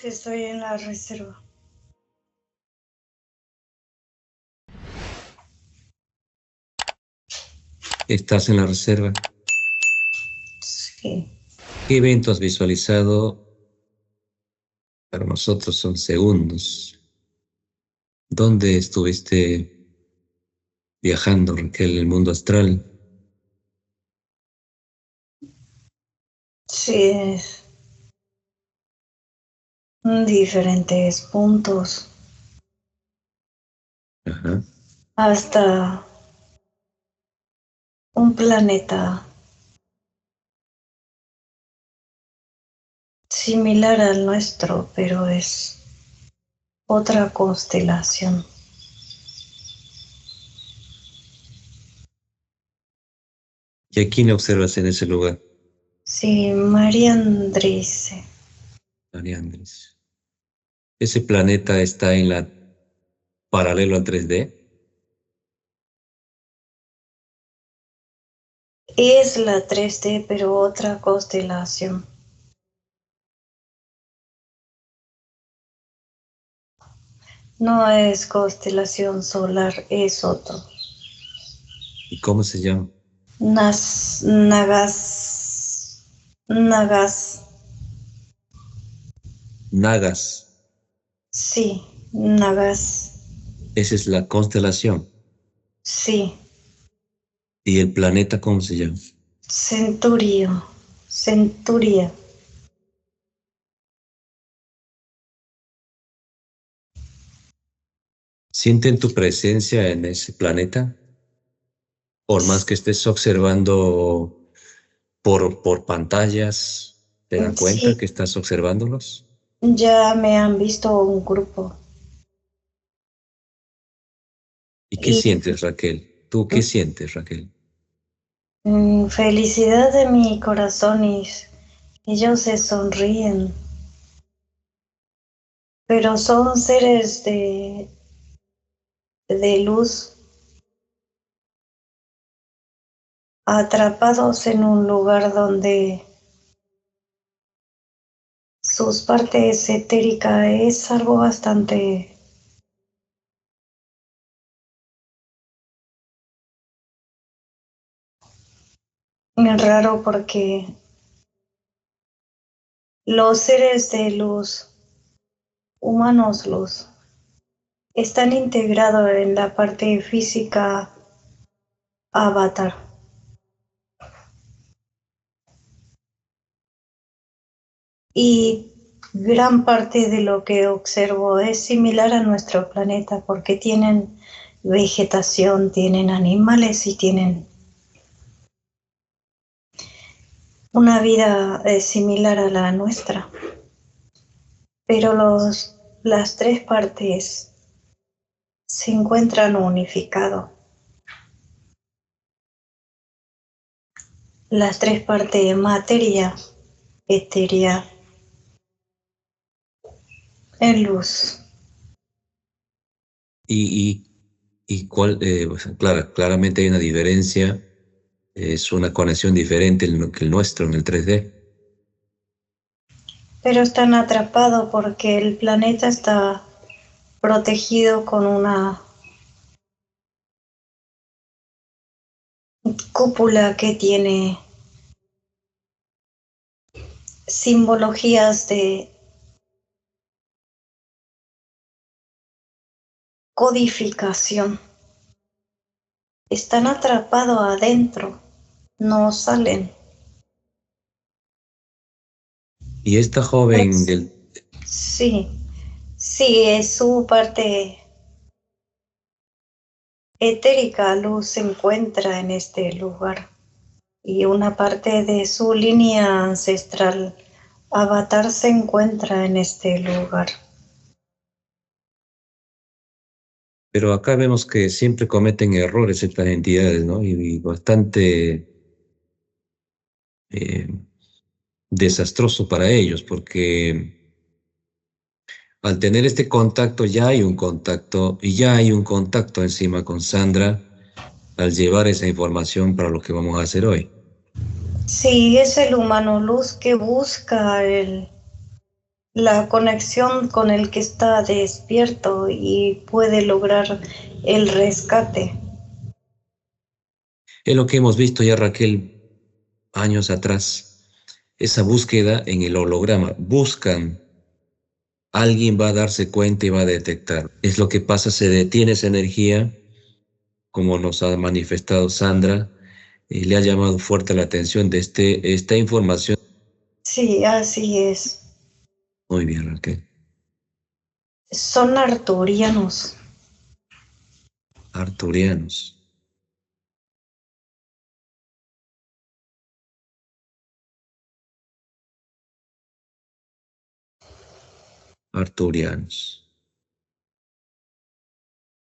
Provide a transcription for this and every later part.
Estoy en la reserva. Estás en la reserva. Sí. ¿Qué evento has visualizado? Para nosotros son segundos. ¿Dónde estuviste viajando, Raquel, el mundo astral? Sí, diferentes puntos. Ajá. Hasta un planeta similar al nuestro, pero es otra constelación. ¿Y a quién observas en ese lugar? Sí, María Andrés. María Andrés. ¿Ese planeta está en la paralelo al 3D? Es la 3D, pero otra constelación. No es constelación solar, es otro. ¿Y cómo se llama? Nagas. Nagas. Sí, Nagas. Esa es la constelación. Sí, ¿Y el planeta cómo se llama? Centurio. Centuria. ¿Sienten tu presencia en ese planeta? Por más que estés observando por pantallas, ¿te dan cuenta Sí, que estás observándolos? ya me han visto un grupo. ¿Y qué Y sientes, Raquel? ¿Tú qué sientes, Raquel? felicidad de mi corazón y ellos se sonríen. Pero son seres de luz atrapados en un lugar donde sus partes etéricas es algo bastante raro porque los seres de luz, humanos luz, están integrados en la parte física avatar. Y gran parte de lo que observo es similar a nuestro planeta porque tienen vegetación, tienen animales y tienen una vida similar a la nuestra. Pero las tres partes se encuentran unificados. Las tres partes, materia, etérea, en luz. Y, y cuál, pues, claramente hay una diferencia, es una conexión diferente que el nuestro en el 3D. Pero están atrapados porque el planeta está protegido con una cúpula que tiene simbologías de codificación. Están atrapados adentro, no salen. Y esta joven Es- del... sí, sí, es su parte etérica, luz se encuentra en este lugar y una parte de su línea ancestral, avatar, se encuentra en este lugar. Pero acá vemos que siempre cometen errores estas entidades, ¿no? Y bastante eh, desastroso para ellos, porque al tener este contacto ya hay un contacto, y ya hay un contacto encima con Sandra al llevar esa información para lo que vamos a hacer hoy. Sí, es el humano luz que busca la conexión con el que está despierto y puede lograr el rescate. Es lo que hemos visto ya, Raquel, años atrás. Esa búsqueda en el holograma. Buscan, alguien va a darse cuenta y va a detectar. Es lo que pasa, se detiene esa energía, como nos ha manifestado Sandra, y le ha llamado fuerte la atención de esta información. Sí, así es. Muy bien, Raquel. Son arturianos. Arturianos. Arturianos.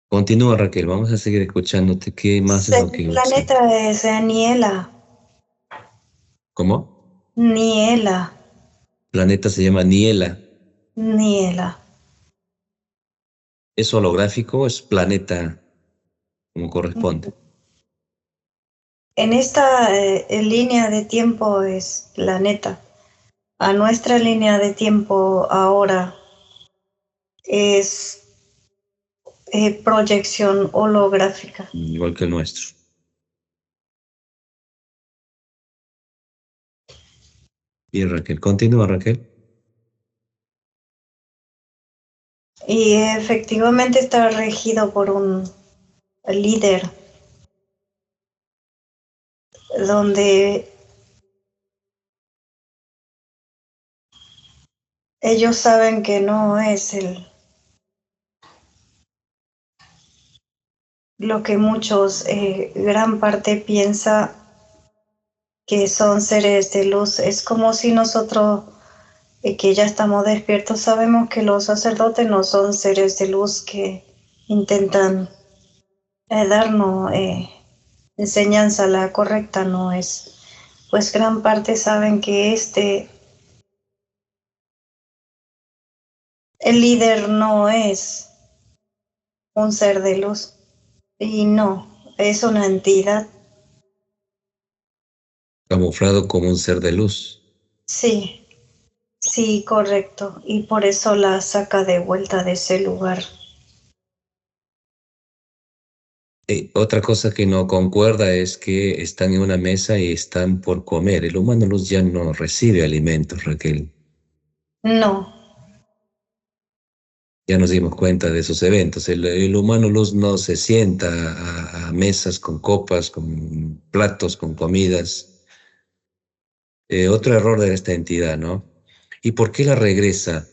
Continúa, Raquel, vamos a seguir escuchándote. ¿Qué más es lo El que observa? planeta es Niela. ¿Cómo? Niela. Planeta se llama Niela. Niela. ¿Es holográfico? ¿Es planeta como corresponde? En esta línea de tiempo es planeta. A nuestra línea de tiempo ahora es proyección holográfica. Igual que el nuestro. Bien, Raquel. Continúa, Raquel. Y efectivamente está regido por un líder donde ellos saben que no es lo que muchos, gran parte piensa que son seres de luz. Es como si nosotros, que ya estamos despiertos, sabemos que los sacerdotes no son seres de luz que intentan darnos enseñanza, la correcta no es. Pues gran parte saben que el líder no es un ser de luz y no, es una entidad. Camuflado como un ser de luz. Sí, sí, correcto. Y por eso la saca de vuelta de ese lugar. Otra cosa que no concuerda es que están en una mesa y están por comer. El humano luz ya no recibe alimentos, Raquel. No, Ya nos dimos cuenta de esos eventos. El humano luz no se sienta a mesas con copas, con platos, con comidas. Otro error de esta entidad, ¿no? ¿Y por qué la regresa?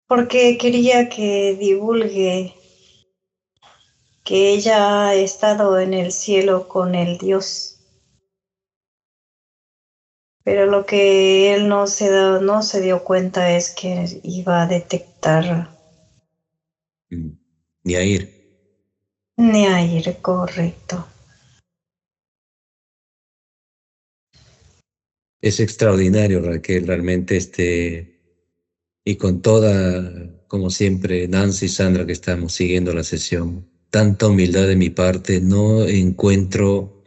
porque quería que divulgue que ella ha estado en el cielo con el Dios. Pero lo que él no se dio cuenta es que iba a detectar Ni a ir. Neair, correcto. Es extraordinario, Raquel, realmente y con toda, como siempre, Nancy y Sandra que estamos siguiendo la sesión, tanta humildad de mi parte, no encuentro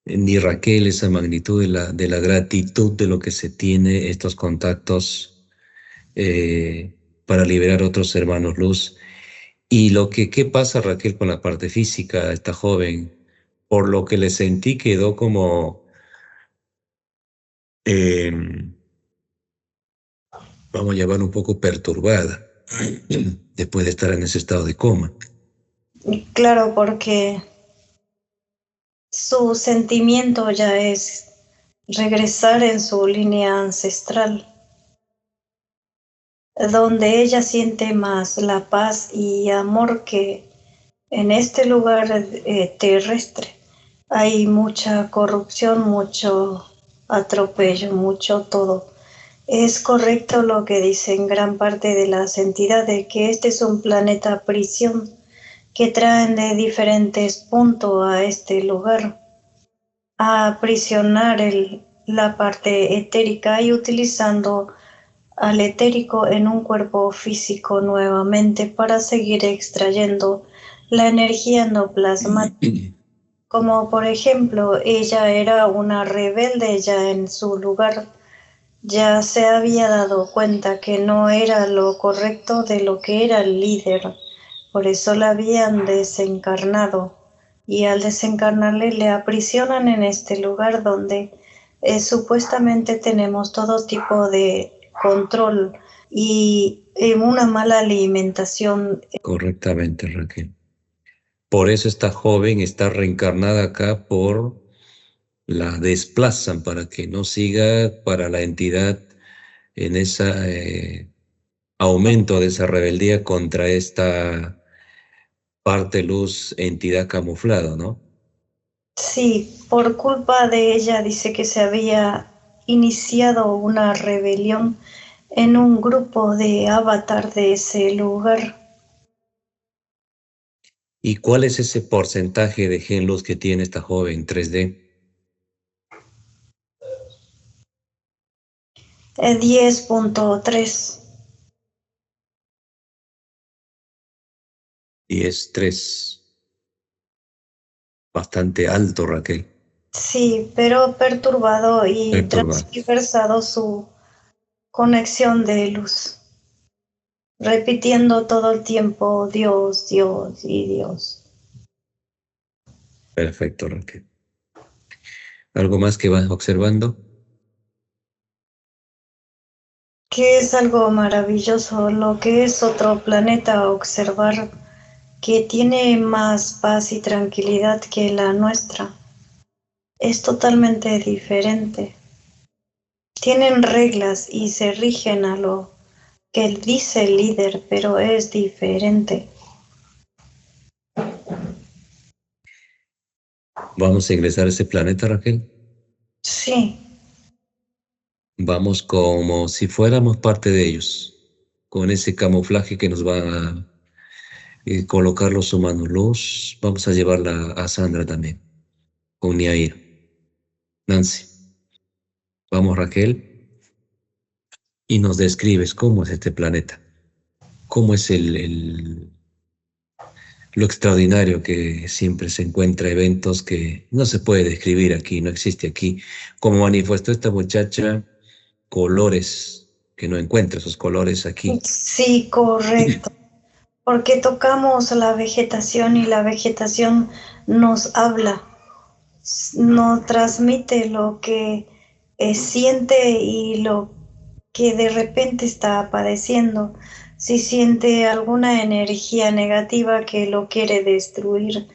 ni Raquel esa magnitud de la gratitud de lo que se tiene estos contactos para liberar a otros hermanos luz. Y ¿qué pasa, Raquel, con la parte física, esta joven? Por lo que le sentí quedó como, em, vamos a llamar un poco perturbada después de estar en ese estado de coma. Y claro, porque su sentimiento ya es regresar en su línea ancestral, donde ella siente más la paz y amor que en este lugar terrestre. Hay mucha corrupción, mucho atropello, mucho todo. Es correcto lo que dicen gran parte de las entidades, que este es un planeta prisión que traen de diferentes puntos a este lugar a aprisionar la parte etérica y utilizando al etérico en un cuerpo físico nuevamente para seguir extrayendo la energía endoplasmática. Como por ejemplo, ella era una rebelde ya en su lugar, ya se había dado cuenta que no era lo correcto de lo que era el líder, por eso la habían desencarnado y al desencarnarle le aprisionan en este lugar donde supuestamente tenemos todo tipo de control y una mala alimentación. Correctamente, Raquel. Por eso esta joven está reencarnada acá, la desplazan para que no siga para la entidad en ese aumento de esa rebeldía contra esta parte luz, entidad camuflada, ¿no? Sí, por culpa de ella dice que se había iniciado una rebelión en un grupo de avatar de ese lugar. ¿Y cuál es ese porcentaje de gen luz que tiene esta joven 3D? 10.3. Y es 3, bastante alto, Raquel. Sí, pero perturbado y Perturbado. transversado su conexión de luz, repitiendo todo el tiempo Dios, Dios y Dios. Perfecto, Raquel. ¿Algo más que vas observando? Que es algo maravilloso, lo que es otro planeta observar que tiene más paz y tranquilidad que la nuestra. Es totalmente diferente. Tienen reglas y se rigen a lo que dice el líder, pero es diferente. ¿Vamos a ingresar a ese planeta, Raquel? Sí, Vamos como si fuéramos parte de ellos, con ese camuflaje que nos va a colocar los humanos luz. Vamos a llevarla a Sandra también, con Niair. Nancy, vamos, Raquel, y nos describes cómo es este planeta, cómo es lo extraordinario que siempre se encuentra, eventos que no se puede describir aquí, no existe aquí. Como manifestó esta muchacha, colores, que no encuentra esos colores aquí. sí, correcto. Porque tocamos la vegetación y la vegetación nos habla, nos transmite lo que siente y lo que de repente está padeciendo. Si siente alguna energía negativa que lo quiere destruir,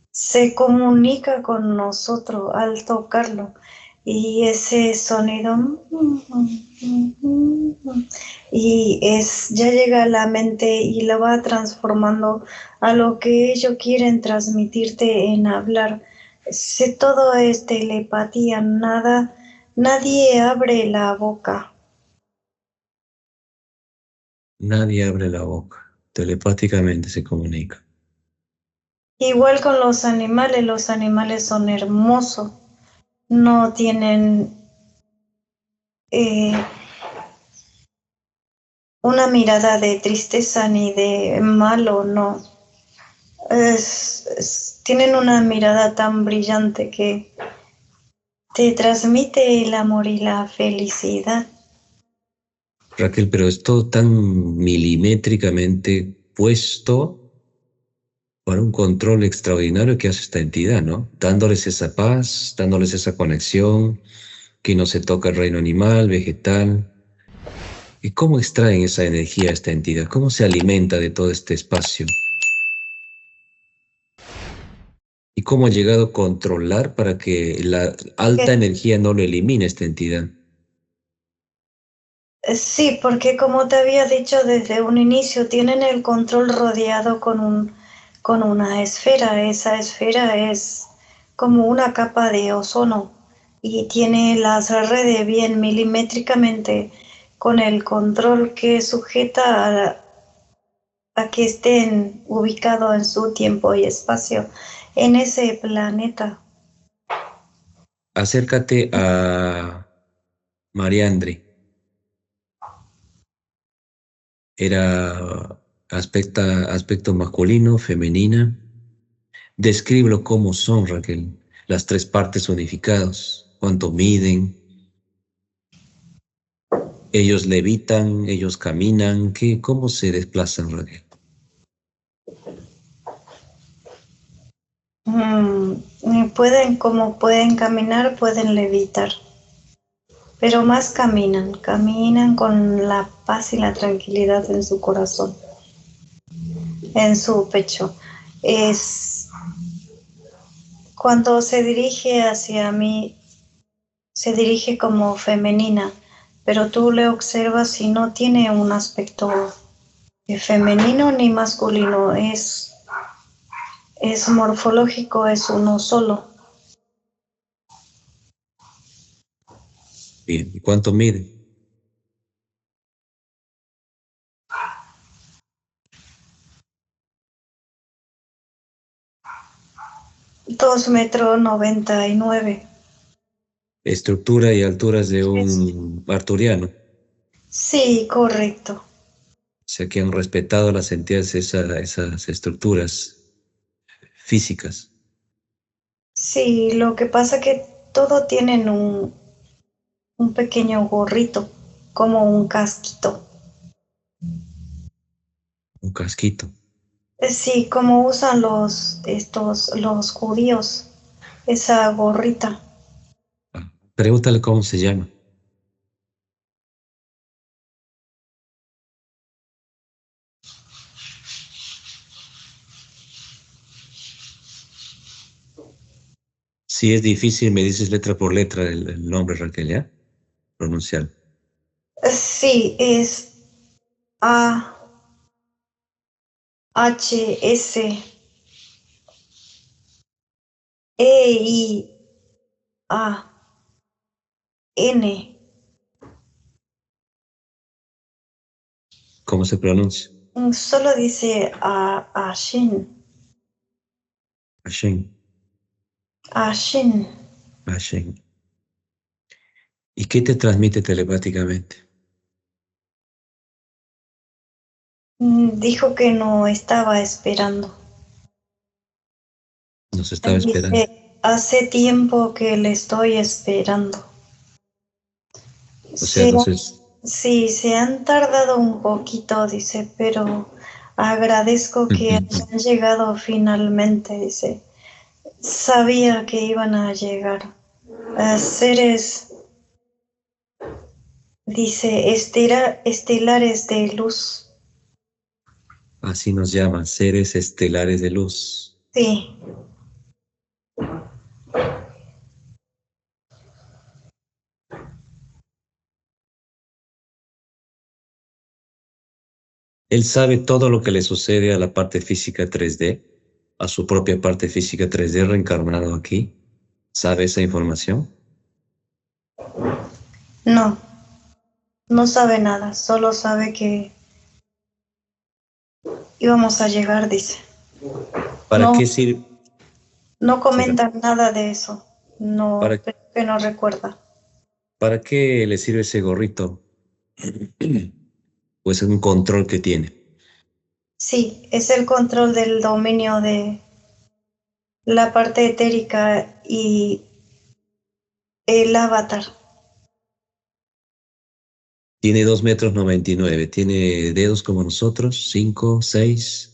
se comunica con nosotros al tocarlo. Y ese sonido ya llega a la mente y la va transformando a lo que ellos quieren transmitirte en hablar. Si todo es telepatía, nadie abre la boca. Nadie abre la boca, telepáticamente se comunica. Igual con los animales son hermosos, no tienen eh, una mirada de tristeza ni de malo, no. Tienen una mirada tan brillante que te transmite el amor y la felicidad. Raquel, pero es todo tan milimétricamente puesto para un control extraordinario que hace esta entidad, ¿no? Dándoles esa paz, dándoles esa conexión, que no se toca el reino animal, vegetal. ¿Y cómo extraen esa energía esta entidad? ¿Cómo se alimenta de todo este espacio? ¿Y cómo ha llegado a controlar para que la alta energía no lo elimine esta entidad? Sí, porque como te había dicho desde un inicio, tienen el control rodeado con una esfera. Esa esfera es como una capa de ozono y tiene las redes bien milimétricamente con el control que sujeta a que estén ubicados en su tiempo y espacio en ese planeta. Acércate a Mariandri. Era Aspecto masculino, femenina. Descríbelo cómo son, Raquel. Las tres partes unificadas. ¿Cuánto miden? Ellos levitan, ellos caminan. ¿Cómo se desplazan, Raquel? Como pueden caminar, pueden levitar, pero más caminan con la paz y la tranquilidad en su corazón, en su pecho. Es cuando se dirige hacia mí, se dirige como femenina, pero tú le observas y no tiene un aspecto femenino ni masculino, es morfológico, es uno solo. Bien, ¿y cuánto mide? Dos metros 99. Estructura y alturas de un arturiano. Sí, correcto. O sea, que han respetado las entidades, esas estructuras físicas. Sí, lo que pasa que todo tienen un pequeño gorrito, como un casquito. Un casquito. Sí, como usan los judíos, esa gorrita. Ah, pregúntale cómo se llama. Si es difícil, me dices letra por letra el nombre, Raquel, ¿ya? Pronunciar. Sí, es A, H, S, E, I, A, N. ¿Cómo se pronuncia? Solo dice Ashin, Hashem. Ashin. Hashem. ¿Y qué te transmite telepáticamente? Dijo que no estaba esperando. Nos estaba esperando. Dice, hace tiempo que le estoy esperando. O sea, Se, entonces, sí, se han tardado un poquito, dice, pero agradezco que hayan llegado finalmente, dice. Sabía que iban a llegar. Seres, dice, estelares de luz. así nos llaman, seres estelares de luz. Sí, Él sabe todo lo que le sucede a la parte física 3D, a su propia parte física 3D reencarnado aquí. ¿Sabe esa información? no, no sabe nada, solo sabe que íbamos a llegar, dice. ¿Para No, qué sirve? no Sí, comentan nada de eso. No, ¿para, creo que no recuerda. para qué le sirve ese gorrito? Pues es un control que tiene. Sí, es el control del dominio de la parte etérica y el avatar. Tiene 2,99 m. Tiene dedos como nosotros, 5, 6,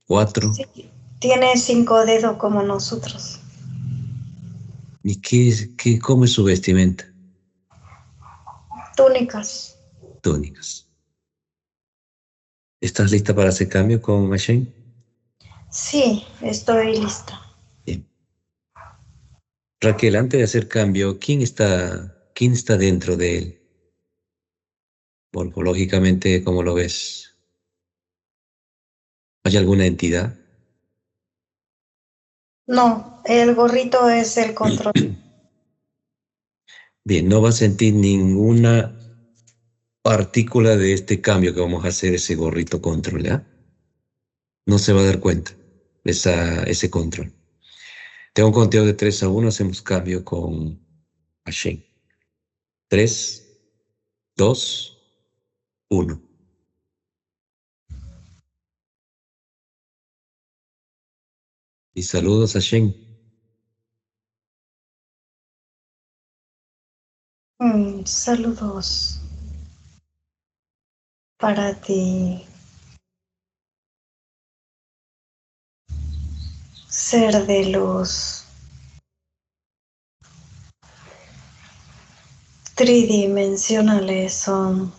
4. Sí, tiene 5 dedos como nosotros. ¿Y cómo es su vestimenta? Túnicas. Túnicas. ¿Estás lista para hacer cambio con Machine? Sí, estoy lista. Bien. Raquel, antes de hacer cambio, ¿quién está dentro de él? Morfológicamente, ¿cómo lo ves? ¿Hay alguna entidad? No, el gorrito es el control. Bien, no va a sentir ninguna partícula de este cambio que vamos a hacer, ese gorrito control, ¿ya? No se va a dar cuenta ese control. Tengo un conteo de 3 a 1, hacemos cambio con Hashem. 3, 2, 1. Y saludos a Shen. Saludos para ti, ser de luz, tridimensionales son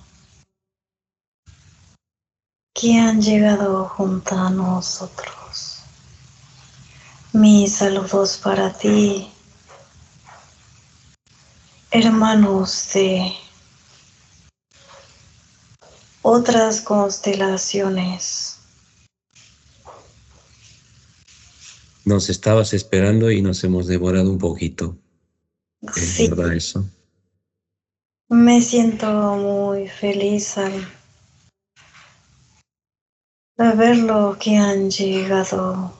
que han llegado junto a nosotros. Mis saludos para ti, hermanos de otras constelaciones. Nos estabas esperando y nos hemos demorado un poquito. ¿Es Sí, verdad eso? me siento muy feliz al ver lo que han llegado.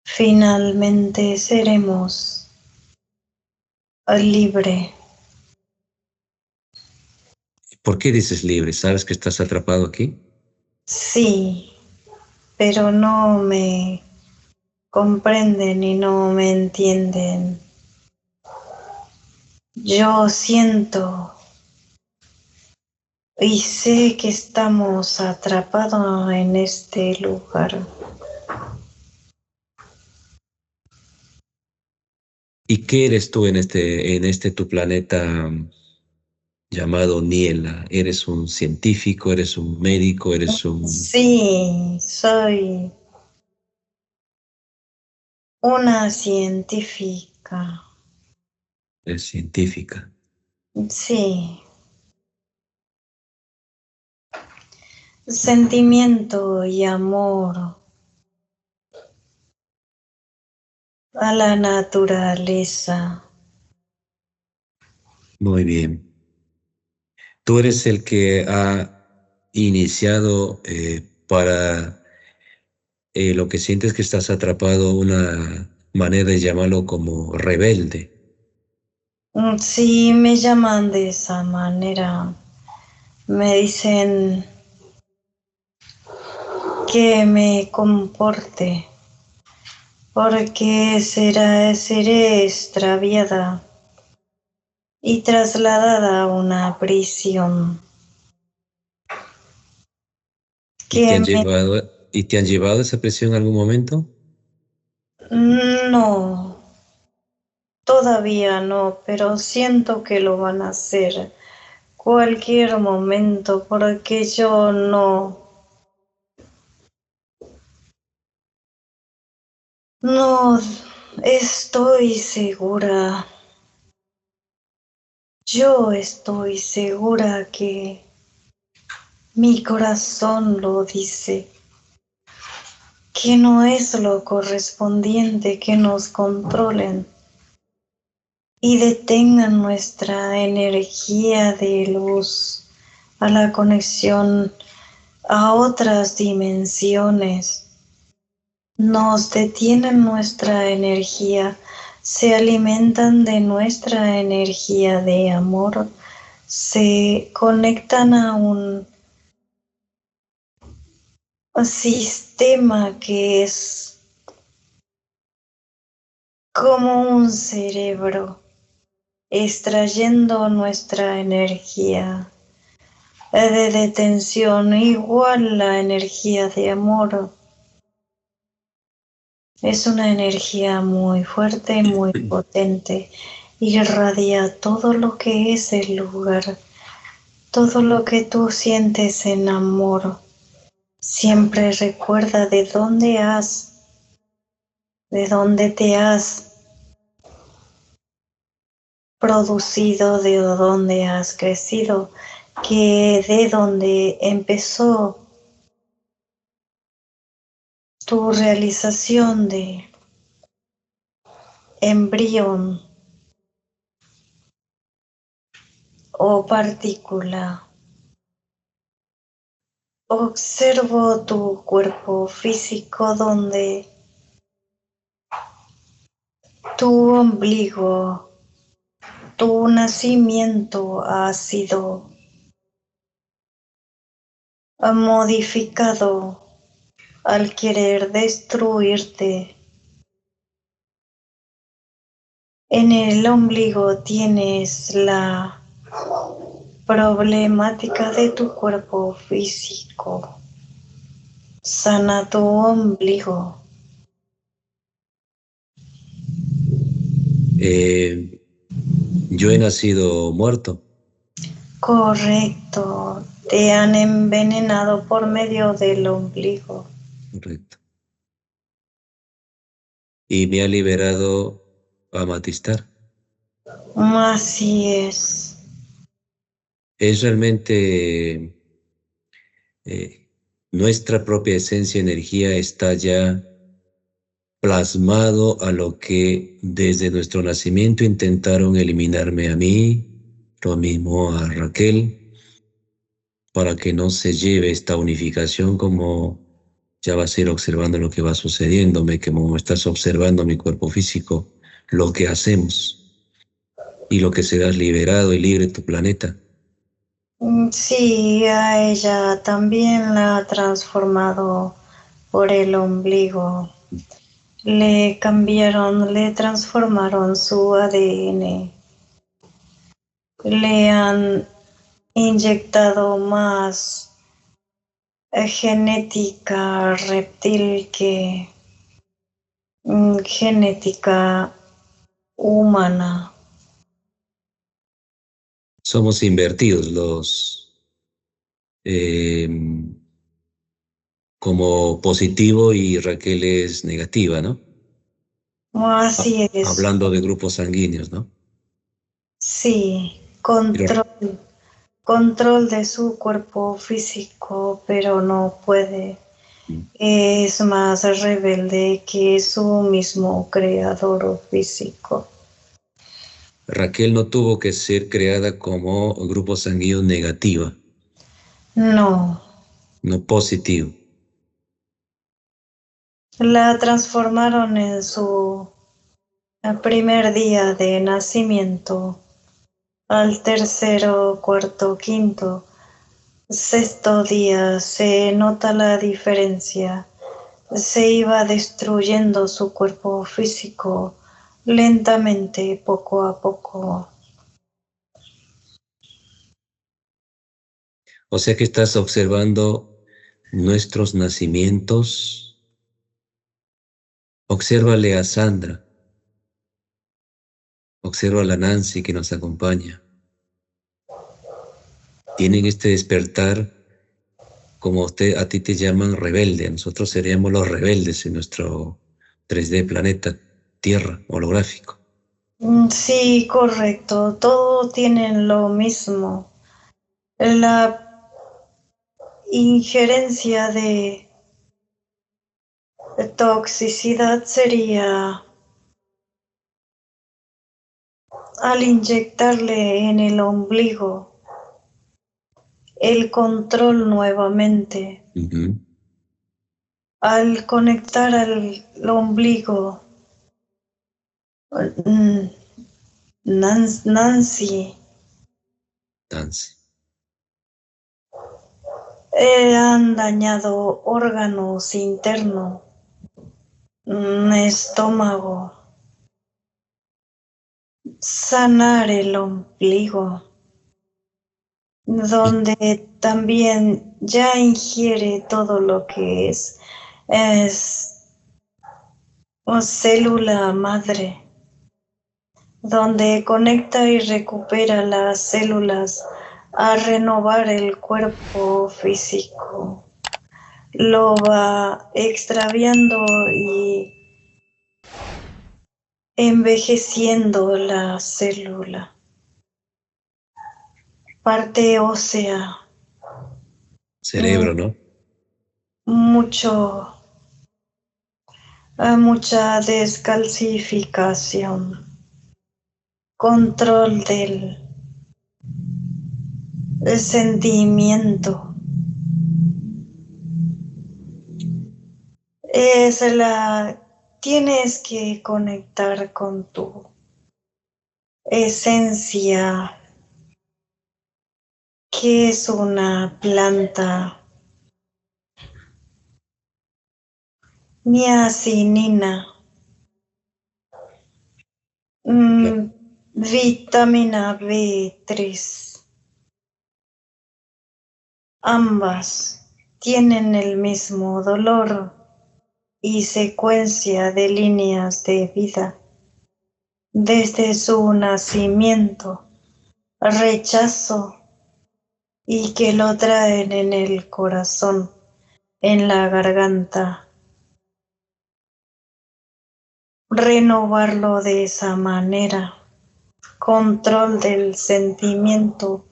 Finalmente seremos libre. ¿Por qué dices libre? ¿Sabes que estás atrapado aquí? Sí, pero no me comprenden y no me entienden. Yo siento y sé que estamos atrapados en este lugar. ¿Y qué eres tú en este tu planeta llamado Niela? ¿Eres un científico? ¿Eres un médico? ¿Eres un Sí, soy una científica. eres científica? Sí, sentimiento y amor a la naturaleza. Muy bien. Tú eres el que ha iniciado para lo que sientes que estás atrapado, una manera de llamarlo como rebelde. Sí, me llaman de esa manera. Me dicen que me comporte porque seré extraviada y trasladada a una prisión ¿Y te que han llevado a esa presión en algún momento? no, todavía no, pero siento que lo van a hacer cualquier momento porque yo no estoy segura. Yo estoy segura que mi corazón lo dice, que no es lo correspondiente que nos controlen y detengan nuestra energía de luz a la conexión a otras dimensiones. Nos detienen nuestra energía, se alimentan de nuestra energía de amor, se conectan a un sistema que es como un cerebro, extrayendo nuestra energía de detención, igual la energía de amor. Es una energía muy fuerte, muy potente, irradia todo lo que es el lugar, todo lo que tú sientes en amor. Siempre recuerda de dónde te has producido, de dónde has crecido, que de dónde empezó tu realización de embrión o partícula. Observo tu cuerpo físico donde tu ombligo, tu nacimiento ha sido modificado al querer destruirte. En el ombligo tienes la problemática de tu cuerpo físico. Sana tu ombligo. Yo he nacido muerto. Correcto. Te han envenenado por medio del ombligo. Correcto. Y me ha liberado Amatistar. Así es. Es realmente nuestra propia esencia, energía está ya plasmado a lo que desde nuestro nacimiento intentaron eliminarme a mí, lo mismo a Raquel, para que no se lleve esta unificación como ya vas a ir observando lo que va sucediéndome, como estás observando mi cuerpo físico, lo que hacemos y lo que serás liberado y libre tu planeta. Sí, a ella también la ha transformado por el ombligo. Le cambiaron, le transformaron su ADN. Le han inyectado más genética reptil que genética humana. Somos invertidos eh, como positivo y Raquel es negativa, ¿no? Así es. Hablando de grupos sanguíneos, ¿no? Sí, Pero control de su cuerpo físico, pero no puede. Es más rebelde que su mismo creador físico. Raquel no tuvo que ser creada como grupo sanguíneo negativa, No, no positivo. la transformaron en su primer día de nacimiento, al tercero, cuarto, quinto, sexto día se nota la diferencia. Se iba destruyendo su cuerpo físico lentamente, poco a poco. O sea que estás observando nuestros nacimientos. Obsérvale a Sandra, observa a la Nancy que nos acompaña. Tienen este despertar, como a ti te llaman rebelde, nosotros seríamos los rebeldes en nuestro 3D planeta Tierra holográfico. Sí, correcto. Todo tienen lo mismo. La injerencia de toxicidad sería al inyectarle en el ombligo el control nuevamente. Al conectar al ombligo, Nancy, han dañado órganos internos, estómago, sanar el ombligo, donde también ya ingiere todo lo que es una célula madre, donde conecta y recupera las células a renovar el cuerpo físico. Lo va extraviando y envejeciendo la célula. Parte ósea. Cerebro, ¿no? Mucha descalcificación. Control del sentimiento. Tienes que conectar con tu esencia, que es una planta niacinina, Claro. vitamina B3. Ambas tienen el mismo dolor y secuencia de líneas de vida. Desde su nacimiento, rechazo y que lo traen en el corazón, en la garganta. Renovarlo de esa manera, control del sentimiento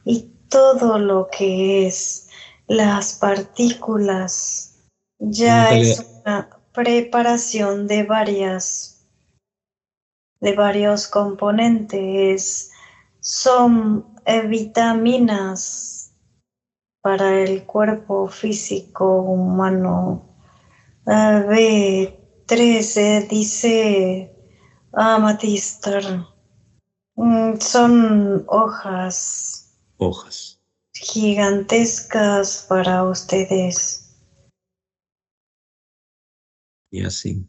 y todo lo que es las partículas. Ya Nunca es le, una preparación de varios componentes. Son vitaminas para el cuerpo físico humano. B13 dice Amatistar. Son hojas hojas. gigantescas para ustedes. Y así.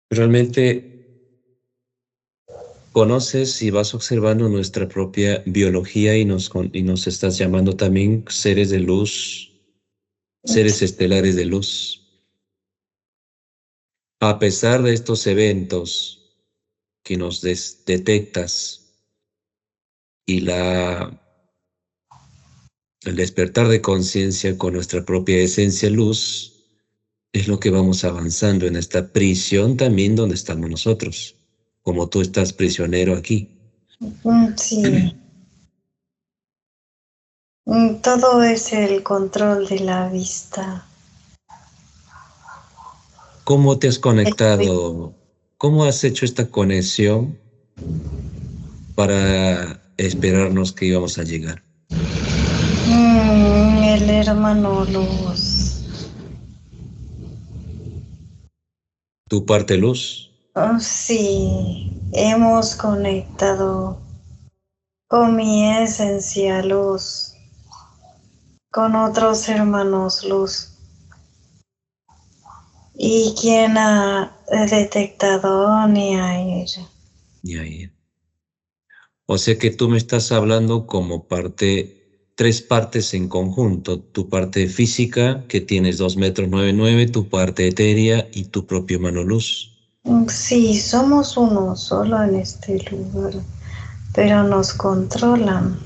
Realmente conoces y vas observando nuestra propia biología y nos estás llamando también seres de luz, seres estelares de luz. A pesar de estos eventos que nos detectas y el despertar de conciencia con nuestra propia esencia luz, es lo que vamos avanzando en esta prisión también donde estamos nosotros, como tú estás prisionero aquí. Sí, todo es el control de la vista. ¿Cómo te has Estoy- conectado? ¿Cómo has hecho esta conexión para esperarnos que íbamos a llegar? El hermano Luz. Tu parte luz, Oh, sí, hemos conectado con mi esencia luz, con otros hermanos luz. ¿Y quién ha detectado ni a ella? y ahí. O sea que tú me estás hablando como parte, tres partes en conjunto, tu parte física, que tienes 2,9 m, tu parte etérea y tu propio mano luz. Sí, somos uno solo en este lugar, pero nos controlan.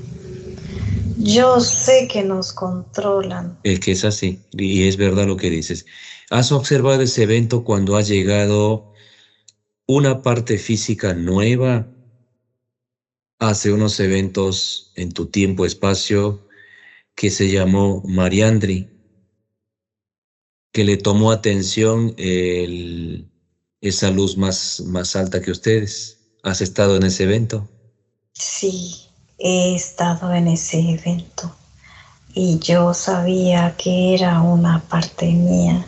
Yo sé que nos controlan. Es que es así, y es verdad lo que dices. ¿Has observado ese evento cuando ha llegado una parte física nueva hace unos eventos en tu tiempo-espacio que se llamó Mariandri, que le tomó atención esa luz más alta que ustedes? ¿Has estado en ese evento? Sí, he estado en ese evento y yo sabía que era una parte mía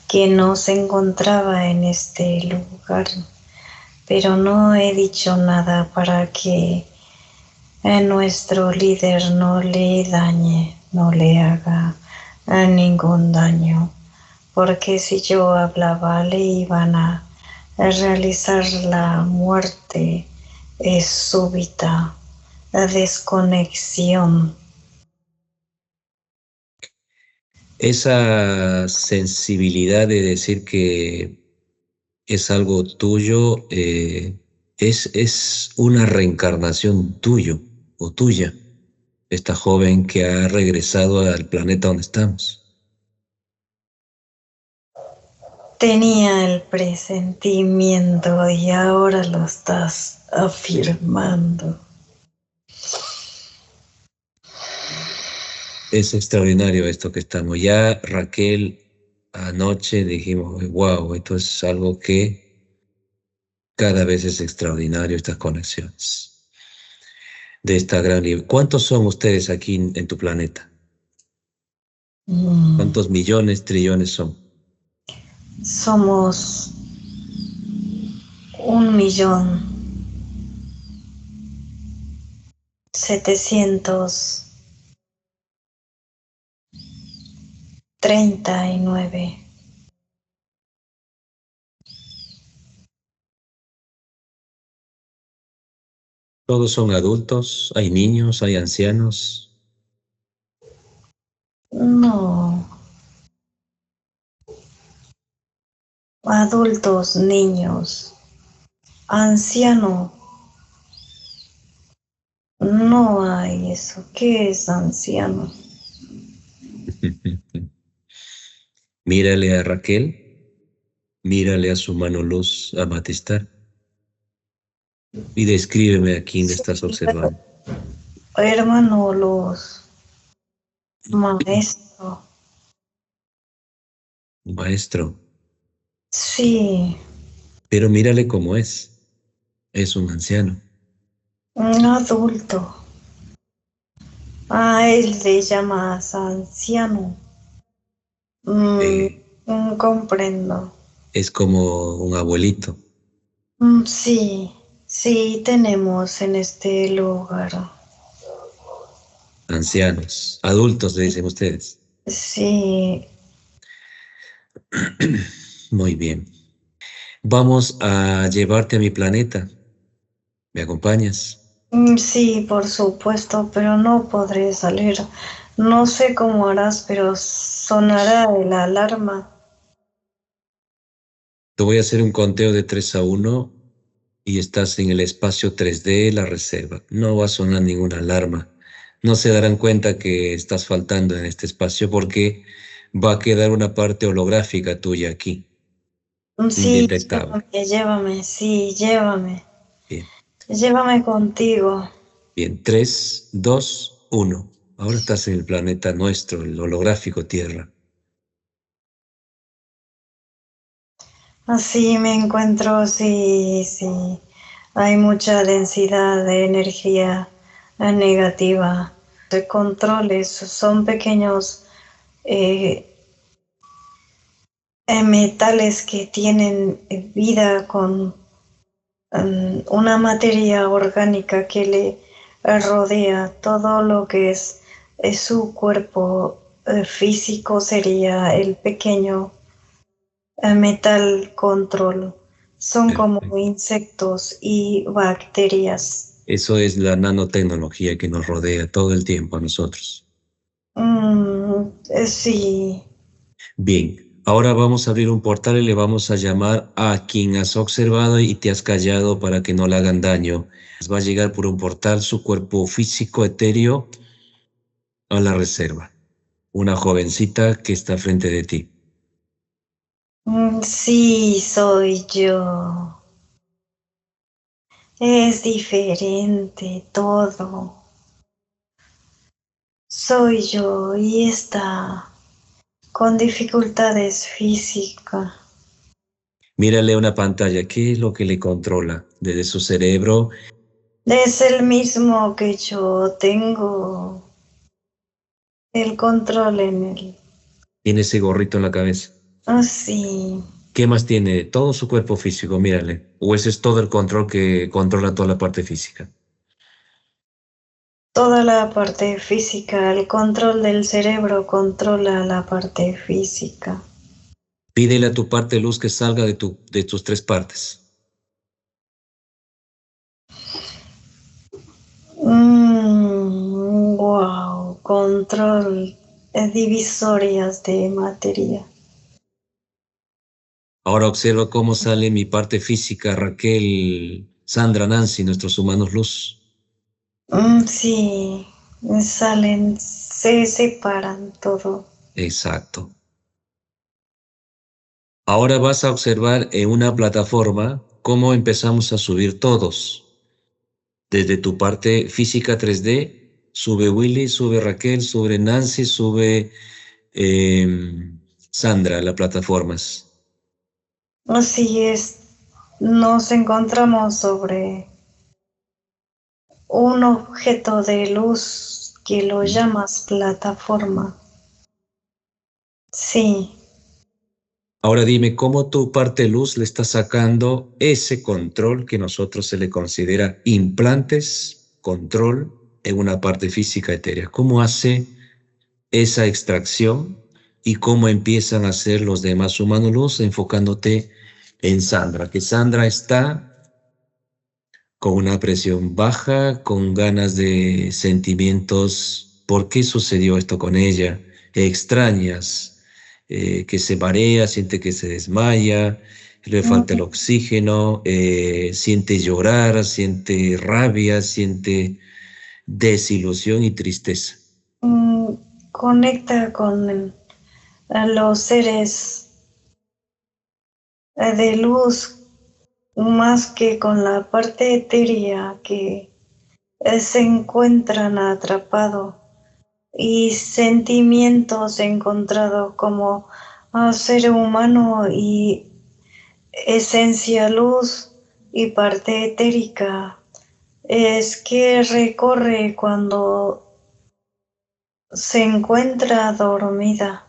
que no se encontraba en este lugar, pero no he dicho nada para que nuestro líder no le dañe, no le haga ningún daño, porque si yo hablaba le iban a realizar la muerte súbita, la desconexión. Esa sensibilidad de decir que es algo tuyo, es una reencarnación tuyo o tuya, esta joven que ha regresado al planeta donde estamos. Tenía el presentimiento y ahora lo estás afirmando. Es extraordinario esto que estamos. Ya Raquel, anoche dijimos, wow, esto es algo que cada vez es extraordinario, estas conexiones de esta gran nivel. ¿Cuántos son ustedes aquí en tu planeta? Mm, ¿Cuántos millones, trillones son? Somos 1.700.000.000 39. Todos son adultos, hay niños, hay ancianos. No. Adultos, niños, anciano. No hay eso. ¿Qué es anciano? Mírale a Raquel, mírale a su mano luz amatista y descríbeme a quién le Sí, estás observando. hermano, los maestros. Maestro, Sí, pero mírale cómo es un anciano. un adulto. A él le llamas anciano. Mm, Eh, comprendo. es como un abuelito. Sí, sí, tenemos en este lugar. Ancianos, adultos, le dicen ustedes. Sí, Muy bien. Vamos a llevarte a mi planeta. ¿Me acompañas? sí, por supuesto, pero no podré salir. No sé cómo harás, pero sonará la alarma. Te voy a hacer un conteo de 3 a 1 y estás en el espacio 3D, la reserva. No va a sonar ninguna alarma. No se darán cuenta que estás faltando en este espacio porque va a quedar una parte holográfica tuya aquí, Sí, indetectable. llévame, sí, llévame. Bien, Llévame contigo. bien. 3, 2, 1. Ahora estás en el planeta nuestro, el holográfico Tierra. Así me encuentro, sí, sí. Hay mucha densidad de energía negativa. De controles son pequeños eh, metales que tienen vida con una materia orgánica que le rodea. Todo lo que es su cuerpo físico sería el pequeño metal control. Son como Perfecto. insectos y bacterias. Eso es la nanotecnología que nos rodea todo el tiempo a nosotros. Sí. Bien, ahora vamos a abrir un portal y le vamos a llamar a quien has observado y te has callado para que no le hagan daño. Va a llegar por un portal su cuerpo físico etéreo a la reserva. Una jovencita que está frente de ti. Sí, soy yo. Es diferente todo. Soy yo y está con dificultades físicas. Mírale una pantalla. ¿Qué es lo que le controla? Desde su cerebro Es el mismo que yo tengo el control en él. tiene ese gorrito en la cabeza. Así, ¿Qué más tiene? Todo su cuerpo físico, mírale. O ese es todo el control que controla toda la parte física. toda la parte física, el control del cerebro controla la parte física. Pídele a tu parte luz que salga de tus tres partes. Wow, control divisorias de materia. Ahora observa cómo sale mi parte física, Raquel, Sandra, Nancy, nuestros humanos luz. Sí, salen, se separan todo. Exacto. Ahora vas a observar en una plataforma cómo empezamos a subir todos. Desde tu parte física 3D, sube Willy, sube Raquel, sube Nancy, sube Sandra, las plataformas. Así es, nos encontramos sobre un objeto de luz que lo llamas plataforma. Sí, Ahora dime, ¿cómo tu parte luz le está sacando ese control que nosotros se le considera implantes, control en una parte física etérea? ¿Cómo hace esa extracción y cómo empiezan a ser los demás humanos luz, enfocándote en Sandra, que Sandra está con una presión baja, con ganas de sentimientos. ¿Por qué sucedió esto con ella? Extrañas, que se marea, siente que se desmaya, le falta el oxígeno, siente llorar, siente rabia, siente desilusión y tristeza. Conecta con los seres de luz más que con la parte etérea que se encuentran atrapados y sentimientos encontrados como ser humano y esencia luz y parte etérica. Es que recorre cuando se encuentra dormida.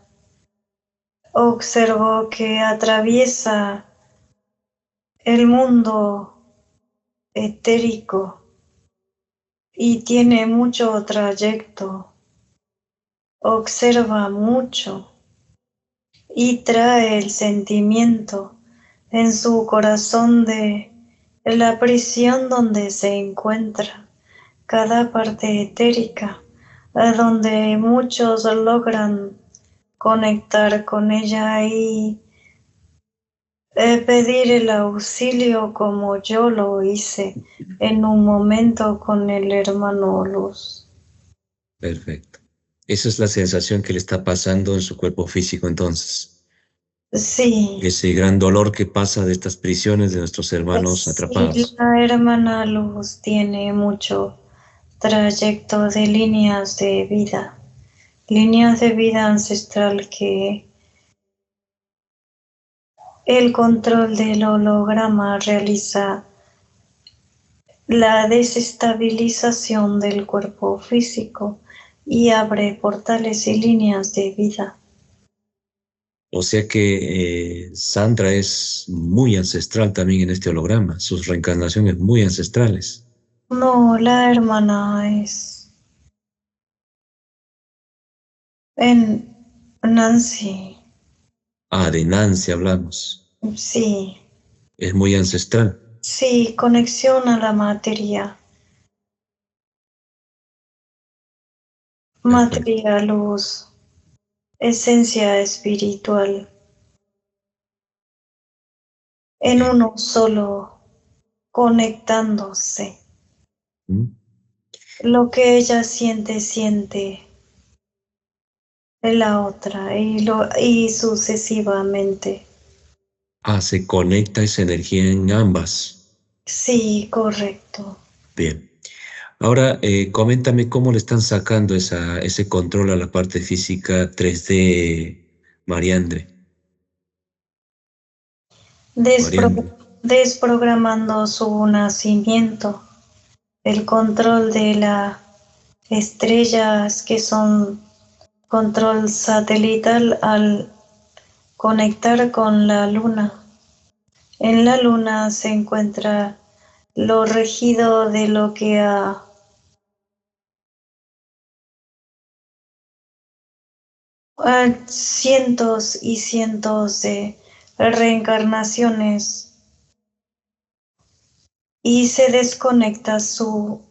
Observo que atraviesa el mundo etérico y tiene mucho trayecto. Observa mucho y trae el sentimiento en su corazón de la prisión donde se encuentra cada parte etérica, a donde muchos logran conectar con ella y pedir el auxilio como yo lo hice en un momento con el hermano Luz. Perfecto. Esa es la sensación que le está pasando en su cuerpo físico entonces. Sí. Ese gran dolor que pasa de estas prisiones de nuestros hermanos Sí, atrapados. la hermana Luz tiene mucho trayecto de líneas de vida ancestral que el control del holograma realiza la desestabilización del cuerpo físico y abre portales y líneas de vida. O sea que Sandra es muy ancestral también en este holograma, sus reencarnaciones muy ancestrales. No, la hermana es en Nancy. Ah, de Nancy hablamos. Sí, Es muy ancestral. sí, conexión a la materia. Perfecto. Materia, luz, esencia espiritual, en Bien. uno solo, conectándose. ¿Mm? Lo que ella siente, siente la otra y sucesivamente. Ah, se conecta esa energía en ambas. Sí, correcto. Bien. Ahora, coméntame cómo le están sacando ese control a la parte física 3D, Mariandre. Mariandre. Desprogramando su nacimiento, el control de las estrellas que son control satelital al conectar con la luna. En la luna se encuentra lo regido de lo que ha cientos y cientos de reencarnaciones y se desconecta su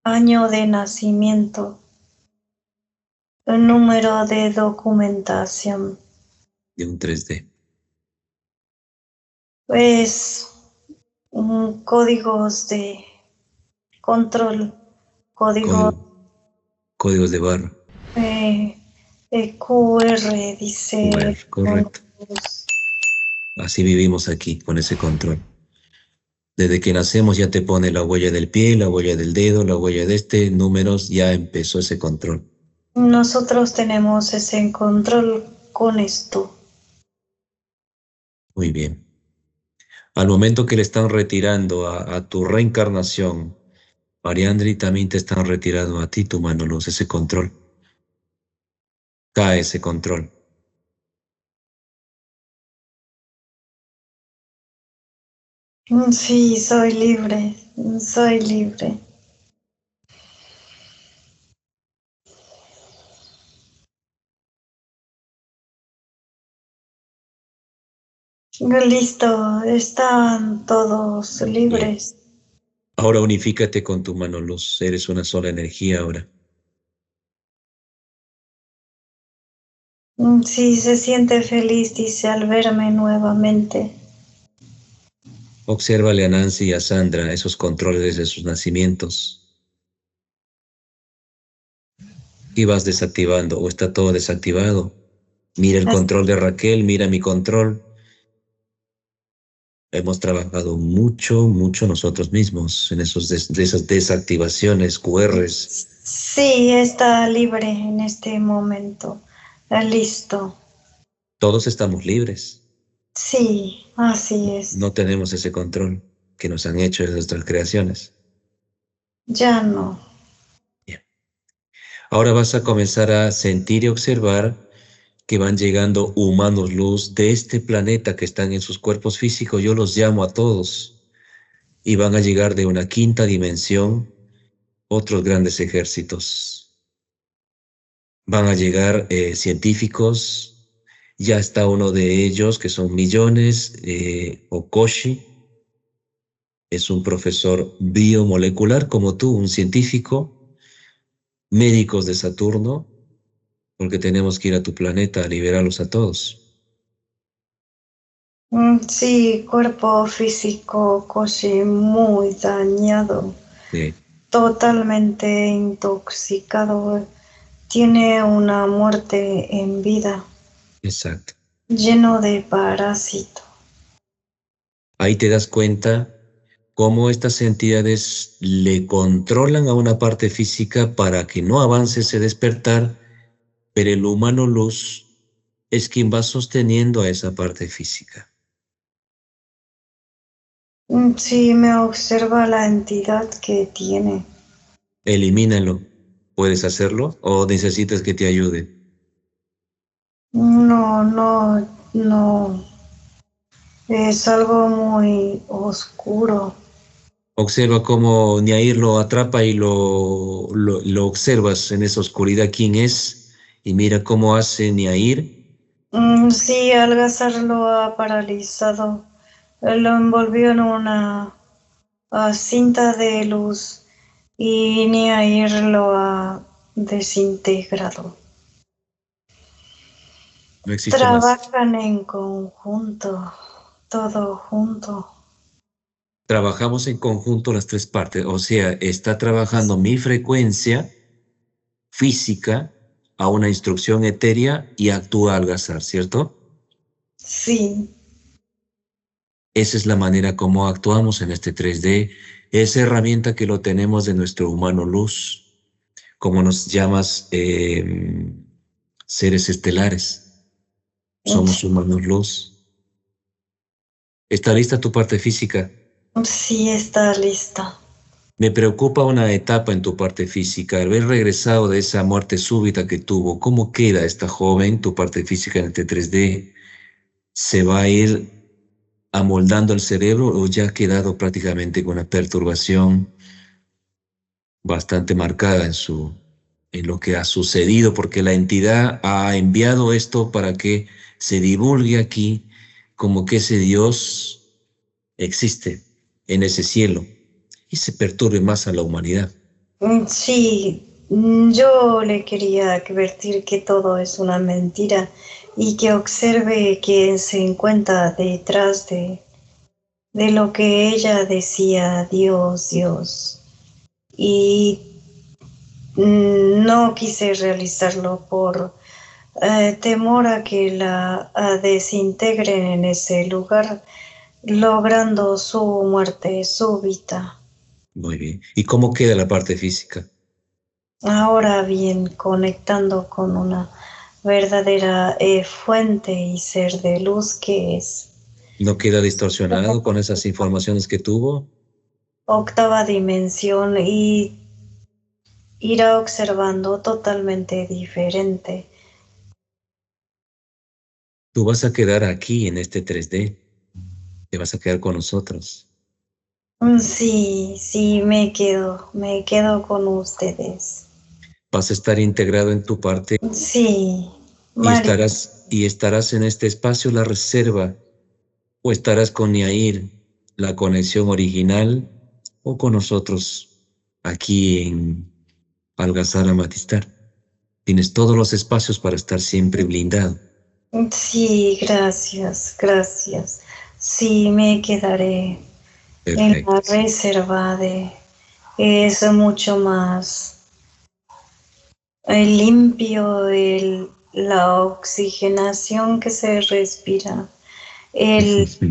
año de nacimiento, el número de documentación. De un 3D. Es códigos de control, código Código- Códigos de barra. eh, QR, dice. QR, correcto. Así vivimos aquí, con ese control. Desde que nacemos ya te pone la huella del pie, la huella del dedo, la huella de números, ya empezó ese control. Nosotros tenemos ese control con esto. Muy bien. Al momento que le están retirando a tu reencarnación, Mariandri, también te están retirando a ti, tu mano luz, ese control. Cae ese control. Sí, soy libre, soy libre. Listo, están todos Bien. libres. Ahora unifícate con tu mano luz. Eres una sola energía ahora. Sí, se siente feliz, dice, al verme nuevamente. Obsérvale a Nancy y a Sandra esos controles desde sus nacimientos. Y vas desactivando o está todo desactivado. Mira el Así, control de Raquel, mira mi control. Hemos trabajado mucho, mucho nosotros mismos en de esas desactivaciones, QRs. sí, está libre en este momento. Listo. Todos estamos libres. Sí, así es. No tenemos ese control que nos han hecho en nuestras creaciones. Ya no. Bien. Ahora vas a comenzar a sentir y observar que van llegando humanos luz de este planeta que están en sus cuerpos físicos. Yo los llamo a todos y van a llegar de una quinta dimensión otros grandes ejércitos. Van a llegar científicos, ya está uno de ellos, que son millones, Okoshi, es un profesor biomolecular como tú, un científico, médicos de Saturno, porque tenemos que ir a tu planeta a liberarlos a todos. Sí, cuerpo físico, Koshi, muy dañado, Sí, totalmente intoxicado. Tiene una muerte en vida, exacto. lleno de parásito. Ahí te das cuenta cómo estas entidades le controlan a una parte física para que no avance ese despertar, pero el humano luz es quien va sosteniendo a esa parte física. Sí, me observa la entidad que tiene. Elimínalo. ¿Puedes hacerlo o necesitas que te ayude? No, no, no. Es algo muy oscuro. Observa cómo Niair lo atrapa y lo observas en esa oscuridad quién es y mira cómo hace Niair. Sí, Algazar lo ha paralizado. Lo envolvió en una cinta de luz y Niair lo ha desintegrado. No existe más. Trabajan en conjunto, todo junto. Trabajamos en conjunto las tres partes, o sea, está trabajando mi frecuencia física a una instrucción etérea y actúa Algazar, ¿cierto? Sí, Esa es la manera como actuamos en este 3D, esa herramienta que lo tenemos de nuestro humano luz, como nos llamas seres estelares, somos humanos luz. ¿Está lista tu parte física? sí está lista. Me preocupa una etapa en tu parte física, al haber regresado de esa muerte súbita que tuvo. ¿Cómo queda esta joven, tu parte física en este 3D? ¿Se va a ir amoldando el cerebro o ya ha quedado prácticamente con una perturbación bastante marcada en lo que ha sucedido? Porque la entidad ha enviado esto para que se divulgue aquí como que ese Dios existe en ese cielo y se perturbe más a la humanidad. Sí, yo le quería advertir que todo es una mentira y que observe quién se encuentra detrás de lo que ella decía, Dios, Dios. Y no quise realizarlo por temor a que la desintegren en ese lugar, logrando su muerte súbita. Muy bien. ¿Y cómo queda la parte física? Ahora bien, conectando con una verdadera fuente y ser de luz que es ¿No queda distorsionado con esas informaciones que tuvo? octava dimensión y irá observando totalmente diferente. Tú vas a quedar aquí en este 3D, te vas a quedar con nosotros. Sí, sí, me quedo con ustedes. Vas a estar integrado en tu parte Sí, y María. estarás en este espacio, la reserva, o estarás con Yair, la conexión original, o con nosotros aquí en Algazar Amatistar. Tienes todos los espacios para estar siempre blindado. Sí, gracias, gracias. Sí, me quedaré en la Perfecto. reserva es mucho más limpio la oxigenación que se respira,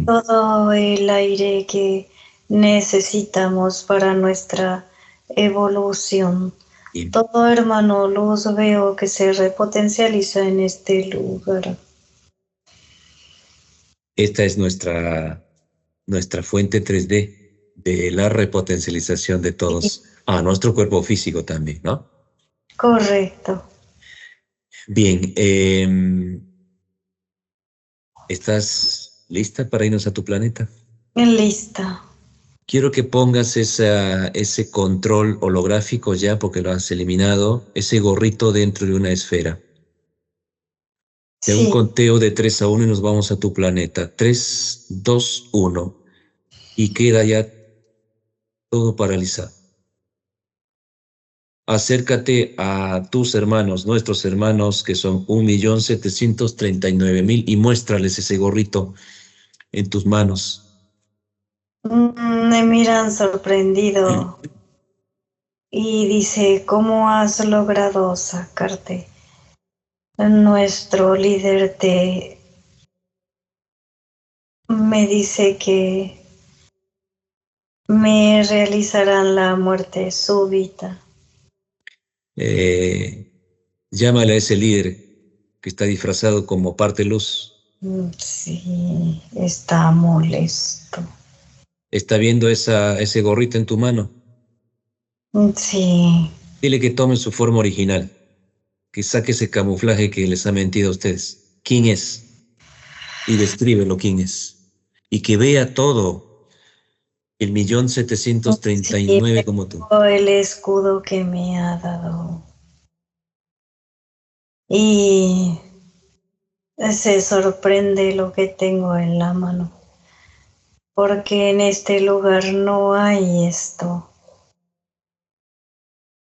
todo el aire que necesitamos para nuestra evolución. Bien. Todo, hermano Luz, veo que se repotencializa en este lugar. Esta es nuestra fuente 3D de la repotencialización de todos, a nuestro cuerpo físico también, ¿no? Correcto. Bien, ¿estás lista para irnos a tu planeta? Lista. Quiero que pongas ese control holográfico ya, porque lo has eliminado, ese gorrito dentro de una esfera. De un Sí. conteo de 3 a 1 y nos vamos a tu planeta. 3, 2, 1. Y queda ya todo paralizado. Acércate a tus hermanos, nuestros hermanos, que son 1.739.000, y muéstrales ese gorrito en tus manos. Me miran sorprendido y dice, ¿cómo has logrado sacarte? Nuestro líder me dice que me realizarán la muerte súbita. Llámale a ese líder que está disfrazado como parte luz. Sí, está molesto. ¿Está viendo ese gorrito en tu mano? Sí. Dile que tome su forma original, que saque ese camuflaje que les ha mentido a ustedes. ¿Quién es? Y descríbelo quién es. Y que vea todo, el 1.739.000 Sí, como tú. veo el escudo que me ha dado. Y se sorprende lo que tengo en la mano, porque en este lugar no hay esto.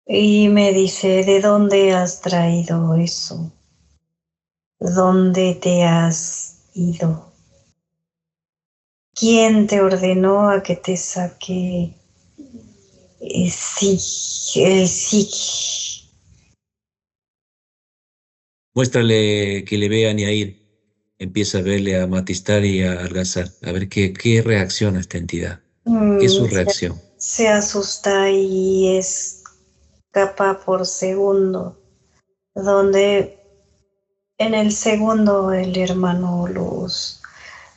Y me dice, ¿de dónde has traído eso? ¿Dónde te has ido? ¿Quién te ordenó a que te saque el sig? Muéstrale que le vea a Niair. Empieza a verle a Matistar y a Algazar. A ver qué reacciona esta entidad. ¿Qué es su reacción? Se asusta y escapa por segundo, donde en el segundo el hermano Luz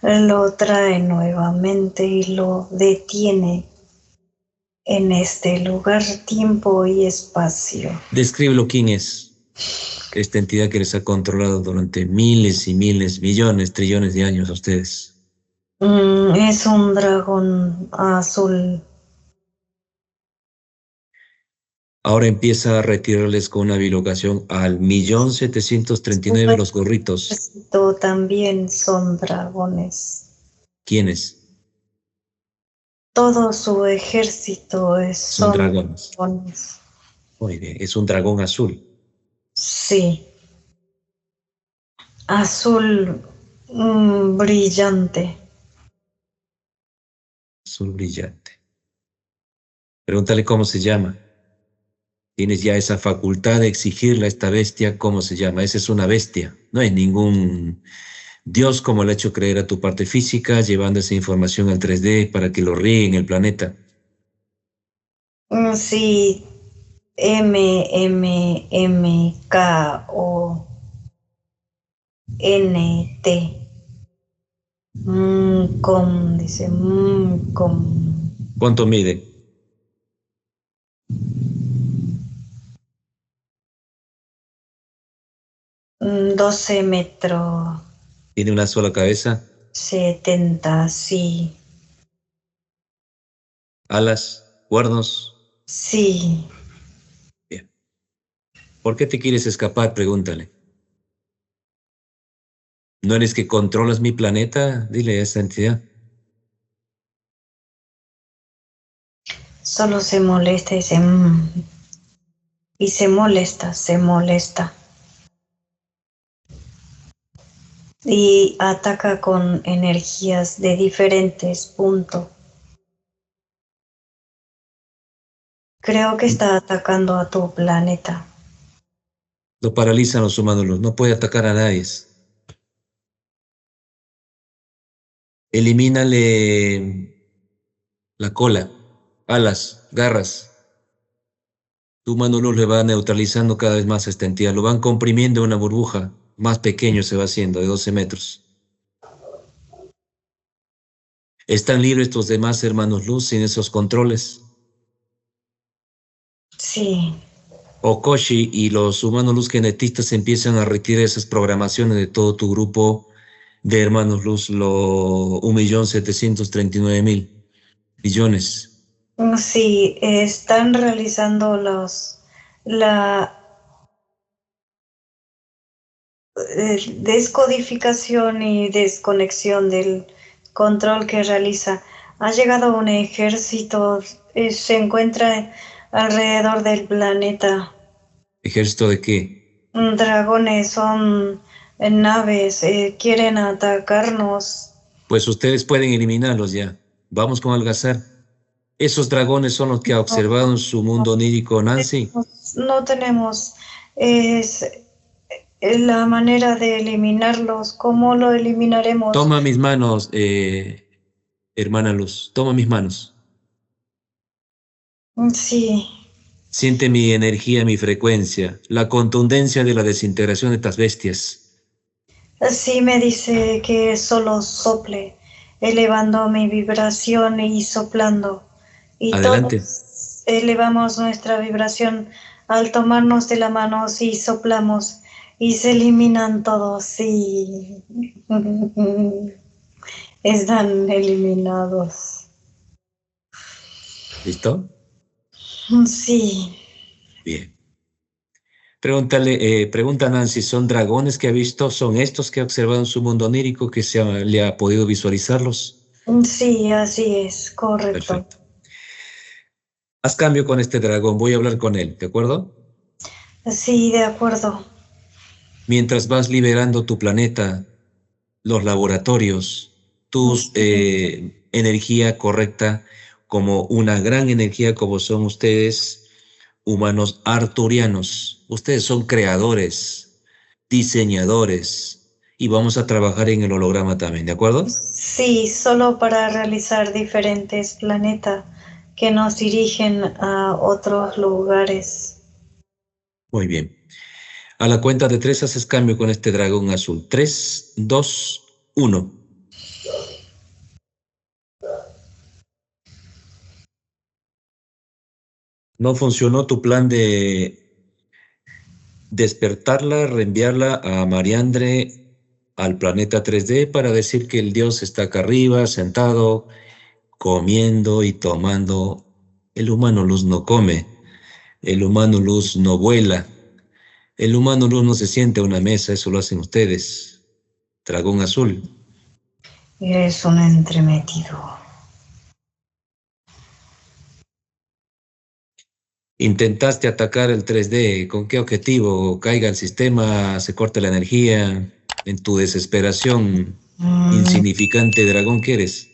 lo trae nuevamente y lo detiene en este lugar, tiempo y espacio. Descríbelo quién es. Esta entidad que les ha controlado durante miles y miles, millones, trillones de años a ustedes. Es un dragón azul. Ahora empieza a retirarles con una bilocación al 1.739.000 los gorritos. También son dragones. ¿Quiénes? Todo su ejército Son son dragones. dragones. Muy bien, es un dragón azul. Sí, azul brillante. Azul brillante. Pregúntale cómo se llama. Tienes ya esa facultad de exigirle a esta bestia cómo se llama. Esa es una bestia. No es ningún Dios como le ha hecho creer a tu parte física, llevando esa información al 3D para que lo riegue en el planeta. Sí, MMMKONT. Dice, ¿Cuánto mide? 12 metros, ¿Tiene una sola cabeza? 70, sí. ¿Alas? ¿Cuernos? Sí, Bien. ¿Por qué te quieres escapar? Pregúntale. ¿No eres que controlas mi planeta? Dile a esa entidad. Solo se molesta y se molesta, se molesta. Y ataca con energías de diferentes puntos. Creo que está atacando a tu planeta. Lo paralizan los humanos, no puede atacar a nadie. Elimínale la cola, alas, garras. Tu humano luz le va neutralizando cada vez más esta entidad. Lo van comprimiendo en una burbuja. Más pequeño se va haciendo, de 12 metros. ¿Están libres estos demás hermanos luz sin esos controles? Sí. Okoshi y los humanos luz genetistas empiezan a retirar esas programaciones de todo tu grupo de hermanos luz, los 1.739.000 millones. Sí, están realizando la descodificación y desconexión del control que realiza. Ha llegado un ejército, se encuentra alrededor del planeta. ¿Ejército de qué? Dragones, son naves, quieren atacarnos. Pues ustedes pueden eliminarlos ya. Vamos con Algazar. ¿Esos dragones son los que ha observado en su mundo onírico Nancy? No tenemos la manera de eliminarlos. ¿Cómo lo eliminaremos? Toma mis manos, hermana Luz. Toma mis manos. Sí. Siente mi energía, mi frecuencia, la contundencia de la desintegración de estas bestias. Así me dice que solo sople, elevando mi vibración y soplando. Y Adelante. todos elevamos nuestra vibración al tomarnos de la mano y soplamos y se eliminan todos y están eliminados. ¿Listo? Sí. Bien. Pregunta Nancy, ¿son dragones que ha visto? ¿Son estos que ha observado en su mundo onírico que le ha podido visualizarlos? Sí, así es, correcto. Perfecto. Haz cambio con este dragón, voy a hablar con él, ¿de acuerdo? Sí, de acuerdo. Mientras vas liberando tu planeta, los laboratorios, tu energía correcta, como una gran energía como son ustedes, humanos arturianos. Ustedes son creadores, diseñadores, y vamos a trabajar en el holograma también, ¿de acuerdo? Sí, solo para realizar diferentes planetas que nos dirigen a otros lugares. Muy bien. A la cuenta de 3 haces cambio con este dragón azul. 3, 2, 1. No funcionó tu plan de despertarla, reenviarla a Mariandre al planeta 3D para decir que el Dios está acá arriba, sentado, comiendo y tomando. El humano luz no come, el humano luz no vuela, el humano luz no se siente a una mesa, eso lo hacen ustedes. Dragón azul. Eres un entremetido. Intentaste atacar el 3D, ¿con qué objetivo? Caiga el sistema, se corta la energía. En tu desesperación, insignificante dragón que eres,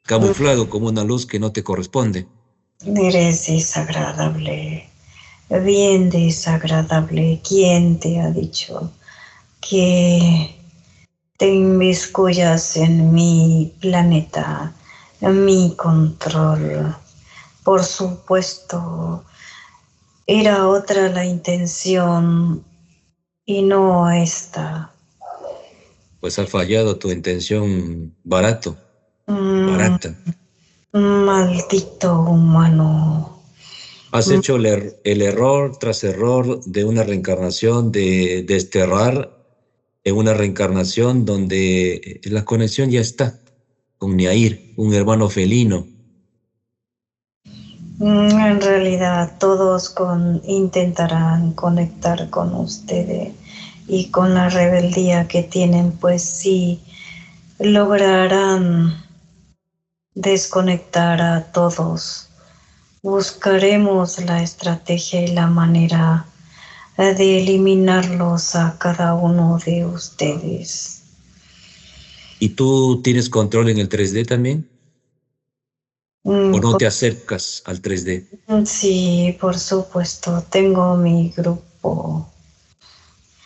camuflado como una luz que no te corresponde. Eres desagradable, bien desagradable. ¿Quién te ha dicho que te inmiscuyas en mi planeta, en mi control? Por supuesto, era otra la intención y no esta. Pues ha fallado tu intención barata. Maldito humano. Has hecho el error tras error de una reencarnación, de desterrar en una reencarnación donde la conexión ya está con Niair, un hermano felino. En realidad todos intentarán conectar con ustedes y con la rebeldía que tienen, pues sí lograrán desconectar a todos. Buscaremos la estrategia y la manera de eliminarlos a cada uno de ustedes. ¿Y tú tienes control en el 3D también? ¿O no te acercas al 3D? Sí, por supuesto, tengo mi grupo.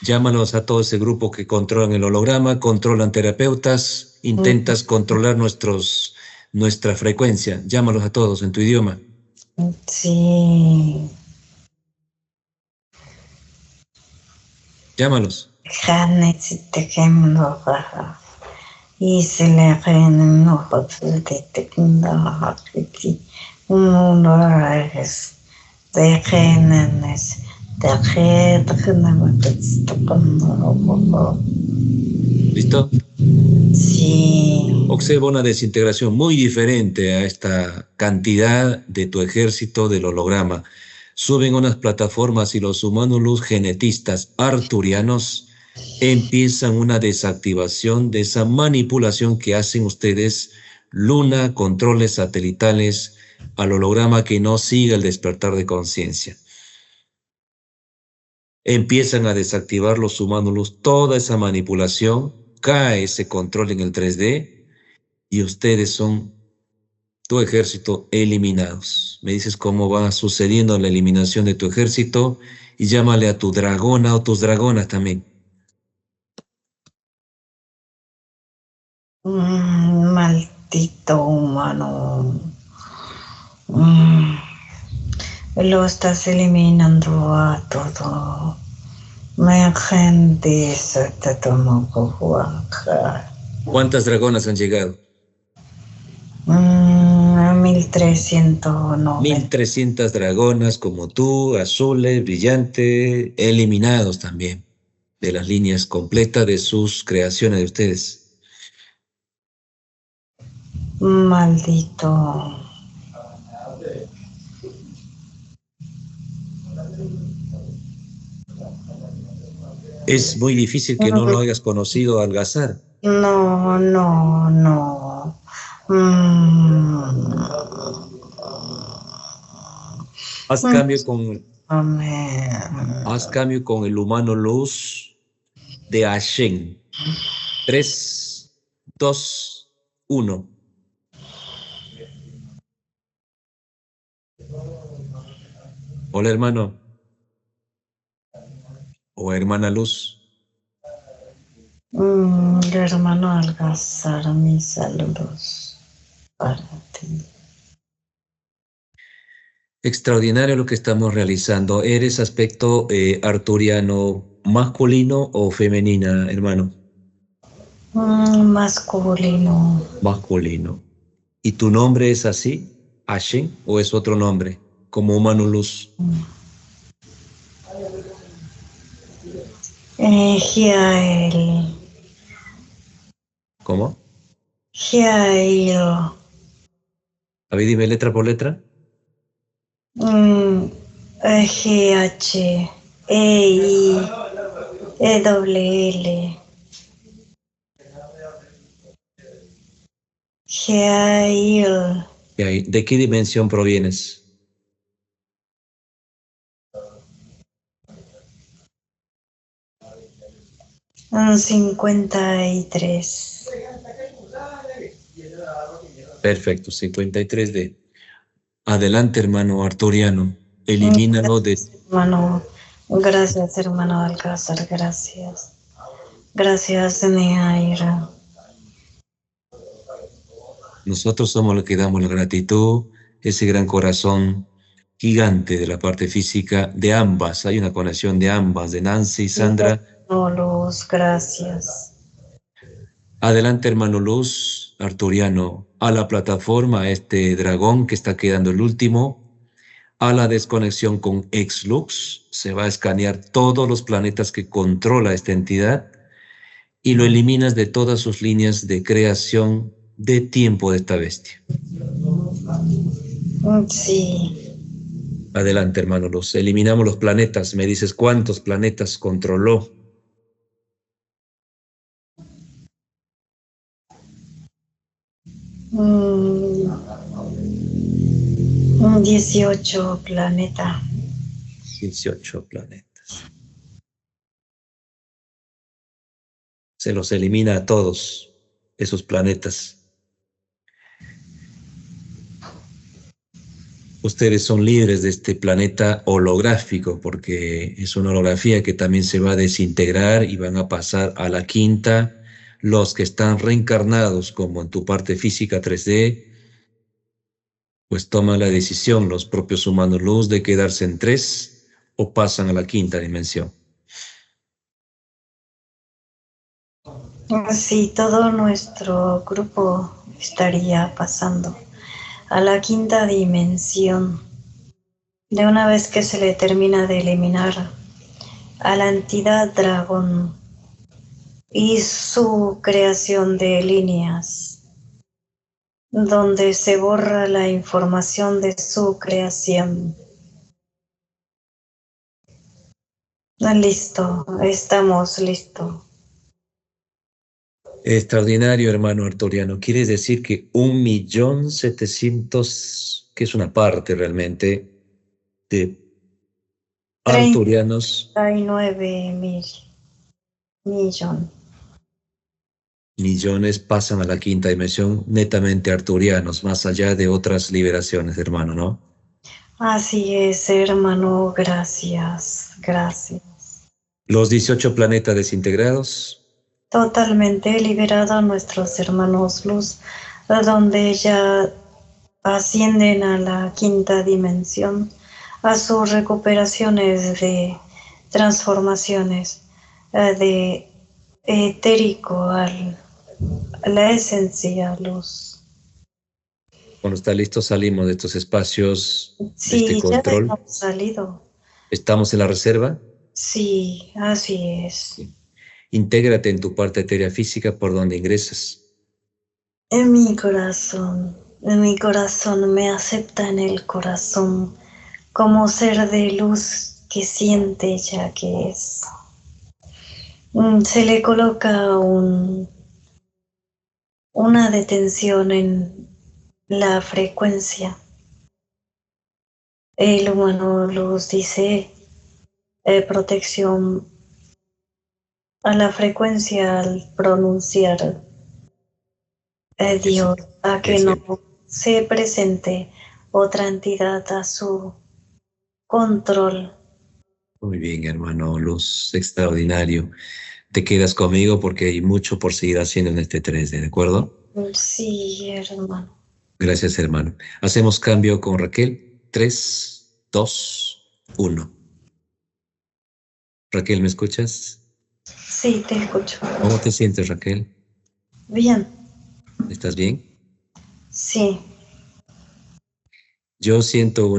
Llámanos a todo ese grupo que controlan el holograma, controlan terapeutas, intentas controlar nuestra frecuencia. Llámalos a todos en tu idioma. Sí. Llámalos. Y se le no ¿Listo? Sí. Observa una desintegración muy diferente a esta cantidad de tu ejército del holograma. Suben unas plataformas y los humanos genetistas arturianos empiezan una desactivación de esa manipulación que hacen ustedes, Luna, controles satelitales, al holograma que no siga el despertar de conciencia. Empiezan a desactivar los humanos toda esa manipulación, cae ese control en el 3D y ustedes son tu ejército eliminados. Me dices cómo va sucediendo la eliminación de tu ejército y llámale a tu dragona o tus dragonas también. Maldito humano. Lo estás eliminando a todo. ¿Cuántas dragonas han llegado? 1390. 1300 dragonas como tú, azules, brillantes, eliminados también de las líneas completas de sus creaciones de ustedes. Maldito. Es muy difícil que no lo hayas conocido, Algazar. No. Haz cambio con el humano luz de Hashem. 3, 2, 1. Hola, hermano. O hermana Luz. Hermano Algazar, mis saludos para ti. Extraordinario lo que estamos realizando. ¿Eres aspecto arturiano masculino o femenina, hermano? Masculino. Masculino. ¿Y tu nombre es así, Hashem, o es otro nombre, como humano luz? Giael. ¿Cómo? Giael. A ver, dime letra por letra. G-H-E-I-E-W-L. Giael. ¿De qué dimensión provienes? Un 53. Perfecto, 53D. Adelante, hermano arturiano. Elimínalo de... Hermano, gracias, hermano Alcázar, gracias. Gracias, Neaira. Nosotros somos los que damos la gratitud, ese gran corazón gigante de la parte física de ambas. Hay una conexión de ambas, de Nancy y Sandra. Luz, gracias. Adelante, hermano Luz, arturiano, a la plataforma, a este dragón que está quedando el último, a la desconexión con Exlux. Se va a escanear todos los planetas que controla esta entidad y lo eliminas de todas sus líneas de creación de tiempo de esta bestia. Sí. Adelante, hermano Luz. Eliminamos los planetas. Me dices cuántos planetas controló. Mm, 18 planetas. 18 planetas. Se los elimina a todos esos planetas. Ustedes son libres de este planeta holográfico porque es una holografía que también se va a desintegrar y van a pasar a la quinta. Los que están reencarnados, como en tu parte física 3D, pues toman la decisión, los propios humanos luz, de quedarse en 3 o pasan a la quinta dimensión. Sí, todo nuestro grupo estaría pasando a la quinta dimensión. De una vez que se le termina de eliminar a la entidad dragón y su creación de líneas, donde se borra la información de su creación. Listo, estamos listos. Extraordinario, hermano arturiano. Quiere decir que 1.700.000, que es una parte realmente, de arturianos, 39.000.000.000. millones, pasan a la quinta dimensión netamente arturianos, más allá de otras liberaciones, hermano, ¿no? Así es, hermano, gracias, gracias. Los 18 planetas desintegrados. Totalmente liberado a nuestros hermanos luz, donde ya ascienden a la quinta dimensión, a sus recuperaciones de transformaciones, de etérico a la esencia luz. Cuando está listo, salimos de estos espacios, de este Sí, ya control. hemos salido. Estamos en la reserva. Sí, así es. Intégrate en tu parte etérea física por donde ingresas. En mi corazón me acepta en el corazón como ser de luz que siente ya que es. Se le coloca una detención en la frecuencia. El humano luz dice protección a la frecuencia al pronunciar Dios, a que Es no cierto. se presente otra entidad a su control. Muy bien, hermano Luz, extraordinario. Te quedas conmigo porque hay mucho por seguir haciendo en este 3D, ¿de acuerdo? Sí, hermano. Gracias, hermano. Hacemos cambio con Raquel. 3, 2, 1. Raquel, ¿me escuchas? Sí, te escucho. ¿Cómo te sientes, Raquel? Bien, ¿Estás bien? sí. Yo siento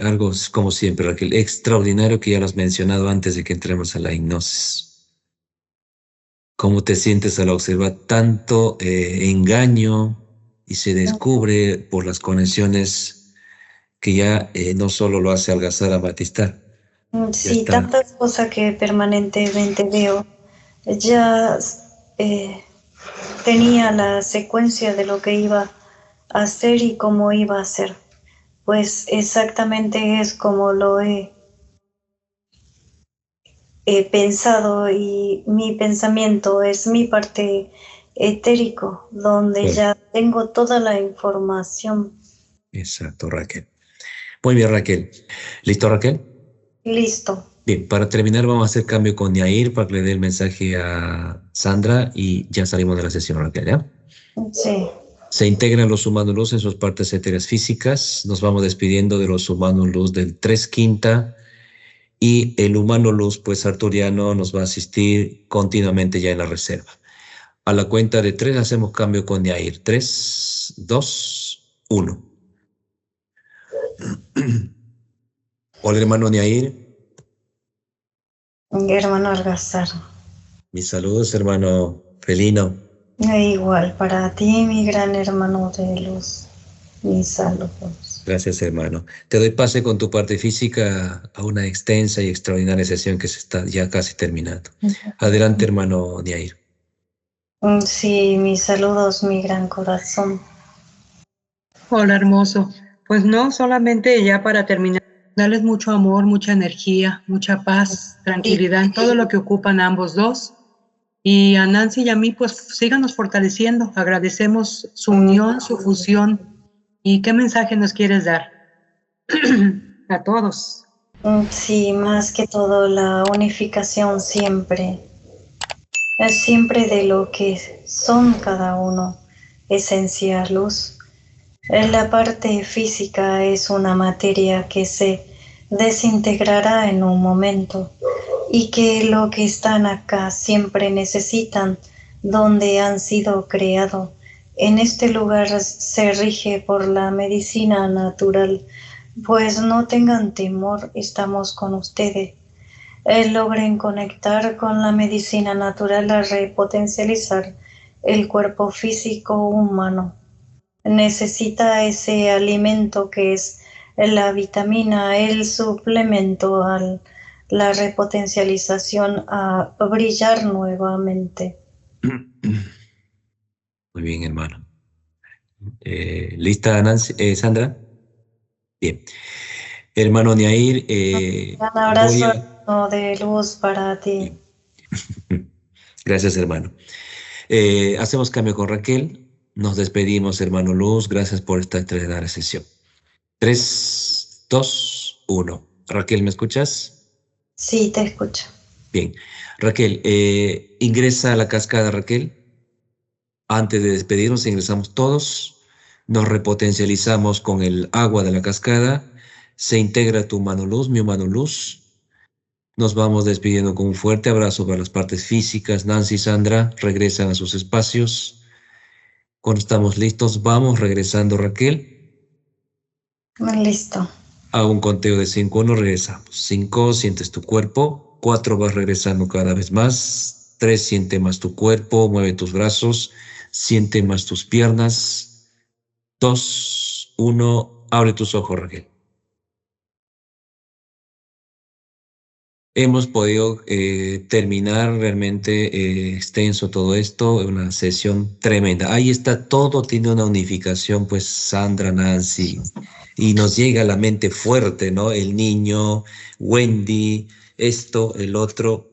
algo como siempre, Raquel, extraordinario, que ya lo has mencionado antes de que entremos a la hipnosis. ¿Cómo te sientes al observar tanto engaño y se descubre por las conexiones que ya no solo lo hace Algazar a Batistar, ya Sí, está? tantas cosas que permanentemente veo. Ya eh, tenía la secuencia de lo que iba a hacer y cómo iba a ser. Pues exactamente es como lo he pensado y mi pensamiento es mi parte etérico, donde Bueno, ya tengo toda la información. exacto, Raquel. Muy bien, Raquel. ¿Listo, Raquel? Listo. Bien, para terminar vamos a hacer cambio con Yair para que le dé el mensaje a Sandra y ya salimos de la sesión, Raquel, ¿ya? Sí. Se integran los humanos luz en sus partes etéreas físicas. Nos vamos despidiendo de los humanos luz del 3 quinta y el humano luz, pues arturiano, nos va a asistir continuamente ya en la reserva. A la cuenta de 3 hacemos cambio con Yair. 3, 2, 1. Hola, hermano Yair. Hermano Algazar. Mis saludos, hermano Felino. Igual para ti, mi gran hermano de luz. Mis saludos. Gracias, hermano. Te doy pase con tu parte física a una extensa y extraordinaria sesión que se está ya casi terminando. Adelante, hermano Yair. Sí, mis saludos, mi gran corazón. Hola, hermoso. Pues no, solamente ya para terminar, darles mucho amor, mucha energía, mucha paz, Sí, tranquilidad en todo lo que ocupan ambos dos. Y a Nancy y a mí, pues síganos fortaleciendo. Agradecemos su unión, su fusión. ¿Y qué mensaje nos quieres dar? A todos. sí, más que todo la unificación siempre. Es siempre de lo que son cada uno, esencia, luz. En la parte física es una materia que se desintegrará en un momento y que lo que están acá siempre necesitan donde han sido creados. En este lugar se rige por la medicina natural, pues no tengan temor, estamos con ustedes. Logren conectar con la medicina natural a repotencializar el cuerpo físico humano. Necesita ese alimento que es la vitamina, el suplemento a la repotencialización a brillar nuevamente. Muy bien, hermano. ¿Lista, Nancy, Sandra? Bien. Hermano Neair, Un voy abrazo a... de luz para ti. Gracias, hermano. Hacemos cambio con Raquel. Nos despedimos, hermano Luz. Gracias por esta extraordinaria sesión. 3, 2, 1. Raquel, ¿me escuchas? Sí, te escucho. Bien. Raquel, ingresa a la cascada, Raquel. Antes de despedirnos, ingresamos todos. Nos repotencializamos con el agua de la cascada. Se integra tu mano luz, mi mano luz. Nos vamos despidiendo con un fuerte abrazo para las partes físicas. Nancy y Sandra regresan a sus espacios. Cuando estamos listos, vamos regresando, Raquel. Listo. A un conteo de 5, 1, regresamos. 5, sientes tu cuerpo. 4, vas regresando cada vez más. 3, siente más tu cuerpo, mueve tus brazos, siente más tus piernas. 2, 1, abre tus ojos, Raquel. Hemos podido terminar realmente extenso todo esto, una sesión tremenda. Ahí está, todo tiene una unificación, pues Sandra, Nancy, y nos llega a la mente fuerte, ¿no? El niño, Wendy, esto, el otro,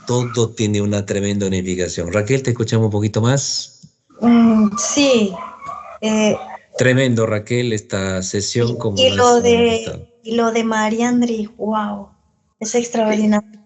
todo tiene una tremenda unificación. Raquel, te escuchamos un poquito más. Sí. Tremendo, Raquel, esta sesión, como Y lo lo has manifestado. de, y lo de Mariandri, wow, es extraordinario.